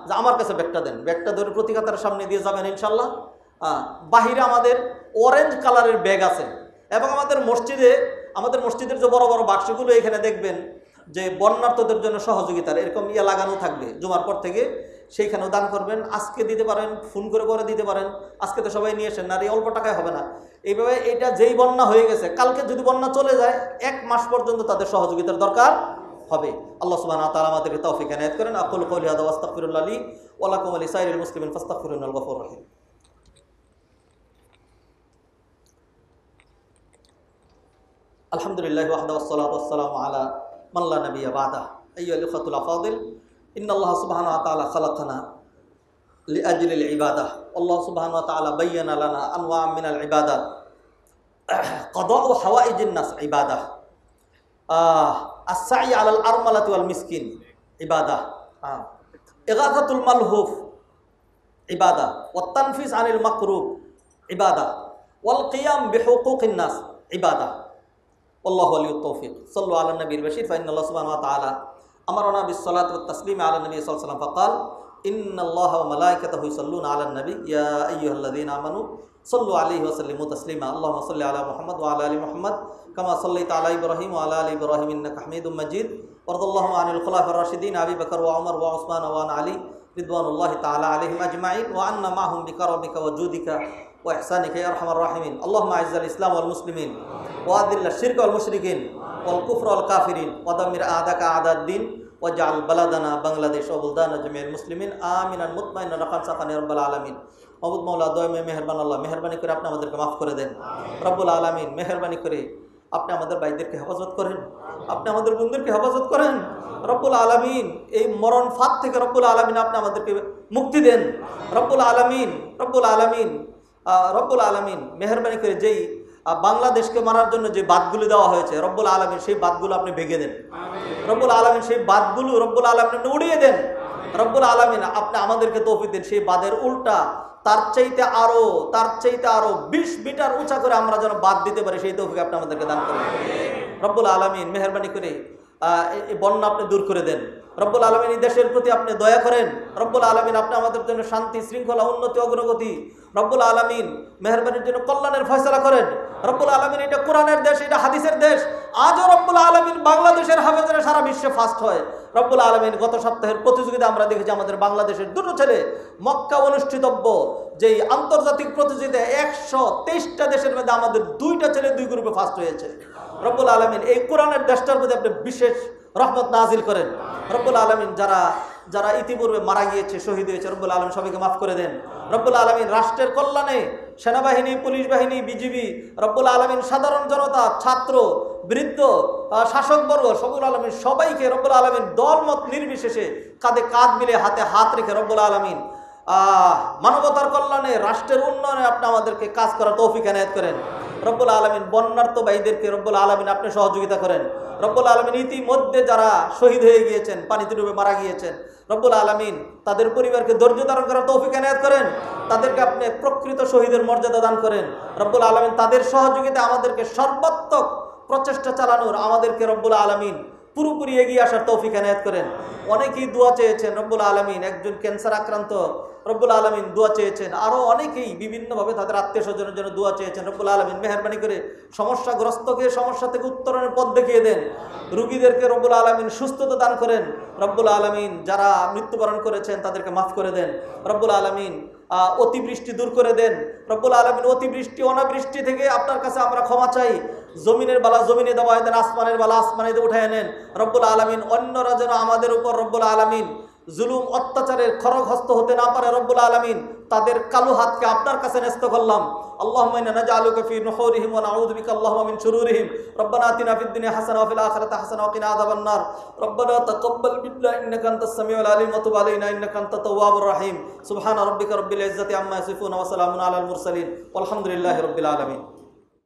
যে আমার কাছে ব্যাগটা দেন, ব্যাগটা ধরে প্রতি কাতারের সামনে দিয়ে যাবেন ইনশাল্লাহ। বাহিরে আমাদের অরেঞ্জ কালারের ব্যাগ আছে এবং আমাদের মসজিদের যে বড় বড় বাক্সগুলো এখানে দেখবেন যে বন্যার্থদের জন্য সহযোগিতার এরকম লাগানো থাকবে জুমার পর থেকে, সেইখানেও দান করবেন। আজকে দিতে পারেন, ফোন করে দিতে পারেন। আজকে তো সবাই নিয়ে আসেন, আর এই অল্প টাকায় হবে না। এইভাবে এটা যেই বন্যা হয়ে গেছে, কালকে যদি বন্যা চলে যায় 1 মাস পর্যন্ত তাদের সহযোগিতার দরকার হবে। আল্লাহ সুবহানাহু ওয়া তাআলা আমাদেরকে তৌফিক এনায়েত করেন। আকুলু কওলি হাযা ওয়া আস্তাগফিরুল্লাহ লি ওয়া লাকুম ওয়া লিসাইরিল মুসলিমিন ফাস্তাগফিরুহু ইন্নাহু গফুরুর রহিম। আলহামদুলিল্লাহি ওয়াহদাহু ওয়াসসালাতু ওয়াসসালামু আলা মান লা নাবিয়্যা বা'দাহু। আইয়ুহাল ইখওয়াতুল আফাদিল, ইন্নাল্লাহ সুবহানাহু ওয়া তাআলা খালাকানা লিআজলিল ইবাদাহ। আল্লাহ সুবহানাহু ওয়া তাআলা বায়্যানা লানা আনওয়া' মিনাল ইবাদাত। কাদাউ হাওয়াইজিন নাস ইবাদাহ, as-সাই আলাল আরমালাতি ওয়াল মিসকিন ইবাদাহ, ইগাথাতুল মালহুফ ইবাদাহ, ওয়াত তানফিস আনিল মাকরুহ ইবাদাহ, ওয়াল কিয়াম বিহুকুকিন নাস ইবাদাহ। আল্লাহু ওয়ালিয়ুত তৌফিক। সাল্লু আলা নবিয়িল বাশির ফাইন্নাল্লাহ সুবহানাহু ওয়া তাআলা আমারানা বিস-সালাতি ওয়াত তাসলিমি আলা নবী সাল্লাল্লাহু আলাইহি ওয়াসাল্লাম ফাকাল ইন্নাল্লাহা ওয়া মালাইকাতাহু ইউসাল্লুনা আলান নবী ইয়া আইয়ুহাল্লাযীনা আমানু সাল্লু আলাইহি ওয়া সাল্লিমু তাসলিমা। আল্লাহুম্মা সাল্লি আলা মুহাম্মাদ ওয়া আলা আলি মুহাম্মাদ কামা সাল্লাইতা আলা ইব্রাহিম ওয়া আলা আলি ইব্রাহিম ইন্নাকা হামিদুম মাজিদ। ওয়ারদাল্লাহু আনিল খুলাফার রাশিদিন আবি বকর ওয়া উমর ওয়া উসমান ওয়া আলী রিদওয়ানুল্লাহি তাআলা আলাইহিম আজমাইন ওয়া আন্না মাহুম বিকারমিকা ওয়া জুদিকা وإحسانك يا أرحم الراحمين اللهم أعز الإسلام والمسلمين وأذل الشرك والمشركين والكفر والكافرين ودمر أعداءك أعداء الدين واجعل بلدنا بنغلاديش وبلدان جميع المسلمين آمنا مطمئنا رخاء سخاء يا رب العالمين মাবুদ মাওলা দয়াময় মেহেরবান আল্লাহ মেহেরবানি করে আপনি আমাদেরকে মাফ করে দেন রব্বুল আলামিন মেহেরবানি করে আপনি আমাদের ভাইদেরকে হেফাজত করেন আপনি আমাদের বোনদেরকে হেফাজত করেন রব্বুল আলামিন এই মরণ ফাঁদ থেকে রব্বুল আলামিন আপনি আমাদেরকে মুক্তি দেন রব্বুল আলামিন রব্বুল আলামিন রব্বুল আলামিন মেহেরবানি করে যেই বাংলাদেশকে মারার জন্য যে বাদগুলো দেওয়া হয়েছে রব্বুল আলামিন সেই বাদগুলো আপনি ভেঙে দেন রব্বুল আলামিন সেই বাদগুলো রব্বুল আলামিন উড়িয়ে দেন রব্বুল আলামিন আপনি আমাদেরকে তৌফিক দেন সেই বাদের উল্টা তার চাইতে আরো 20 মিটার উঁচা করে আমরা যেন বাদ দিতে পারি সেই তৌফিক আপনি আমাদেরকে দান করুন রব্বুল আলামিন মেহেরবানি করে এই বন্যা আপনি দূর করে দেন রব্বুল আলামিন এই দেশের প্রতি আপনি দয়া করেন রব্বুল আলামিন আপনি আমাদের জন্য শান্তি শৃঙ্খলা উন্নতি অগ্রগতি রব্বুল আলামিন মেহেরবানির জন্য কল্যাণের ফয়সালা করেন রব্বুল আলামিন এটা কোরআনের দেশ এটা হাদিসের দেশ আজও রব্বুল আলামিন বাংলাদেশের হাফেজরা সারা বিশ্বে ফার্স্ট হয় রব্বুল আলামিন গত সপ্তাহের প্রতিযোগিতা আমরা দেখেছি আমাদের বাংলাদেশের দুটো ছেলে মক্কা অনুষ্ঠিতব্য যেই আন্তর্জাতিক প্রতিযোগিতায় 123টা দেশের মধ্যে আমাদের 2টা ছেলে 2 গ্রুপে ফার্স্ট হয়েছে রব্বুল আলামিন এই কোরআনের দেশটার প্রতি আপনি বিশেষ রহমত নাজিল করেন রব্বুল আলামিন যারা ইতিপূর্বে মারা গিয়েছে শহীদ হয়েছে রব্বুল আলামিন সবাইকে মাফ করে দেন রব্বুল আলামিন রাষ্ট্রের কল্যাণে সেনাবাহিনী পুলিশ বাহিনী বিজিবি রব্বুল আলামিন সাধারণ জনতা ছাত্র বৃদ্ধ শাসকবর্গ রব্বুল আলামিন সবাইকে রব্বুল আলামিন দলমত নির্বিশেষে কাঁধে কাঁধ মিলে হাতে হাত রেখে রব্বুল আলামিন মানবতার কল্যাণে রাষ্ট্রের উন্নয়নে আপনি আমাদেরকে কাজ করার তৌফিক এনায়েত করেন রব্বুল আলামিন বন্যার্ত ভাইদেরকে রব্বুল আলামিন আপনি সহযোগিতা করেন রব্বুল আলামিন ইতিমধ্যে যারা শহীদ হয়ে গিয়েছেন পানিতে ডুবে মারা গিয়েছেন রব্বুল আলামিন তাদের পরিবারকে ধৈর্য ধারণ করার তৌফিক এনায়েত করেন তাদেরকে আপনি প্রকৃত শহীদের মর্যাদা দান করেন রব্বুল আলামিন তাদের সহযোগিতা আমাদেরকে সর্বাত্মক প্রচেষ্টা চালানোর আমাদেরকে রব্বুল আলামিন পুরোপুরি এগিয়ে আসার তৌফিক এনায়েত করেন অনেকেই দোয়া চেয়েছেন রব্বুল আলামিন একজন ক্যান্সার আক্রান্ত রব্বুল আলামিন দোয়া চেয়েছেন আরও অনেকেই বিভিন্নভাবে তাদের আত্মীয় স্বজনের জন্য দোয়া চেয়েছেন রব্বুল আলামিন মেহেরবানি করে সমস্যাগ্রস্তকে সমস্যা থেকে উত্তরণের পথ দেখিয়ে দেন রুগীদেরকে রব্বুল আলামিন সুস্থতা দান করেন রব্বুল আলামিন যারা মৃত্যুবরণ করেছেন তাদেরকে মাফ করে দেন রব্বুল আলামিন অতিবৃষ্টি দূর করে দেন রব্বুল আলামিন অতিবৃষ্টি অনাবৃষ্টি থেকে আপনার কাছে আমরা ক্ষমা চাই জমিনের বালা জমিনে দেওয়া দেন আসমানের বালা আসমানে উঠায় নেন রব্বুল আলামিন অন্যরা যেন আমাদের উপর রব্বুল আলামিন জুলুম অত্যাচারের খড়গহস্ত হতে না পারে রব্বুল আলামিন তাদের কালো হাতকে আপনার কাছে ন্যস্ত করলাম اللهم إنا نجعلك في نحورهم ونعوذ بك اللهم من شرورهم ربنا آتنا في الدنيا حسنة وفي الآخرة حسنة وقنا عذاب النار ربنا تقبل منا إنك أنت السميع العليم وتب علينا إنك أنت التواب الرحيم سبحان ربك رب العزة عما يصفون وسلام على المرسلين والحمد لله رب العالمين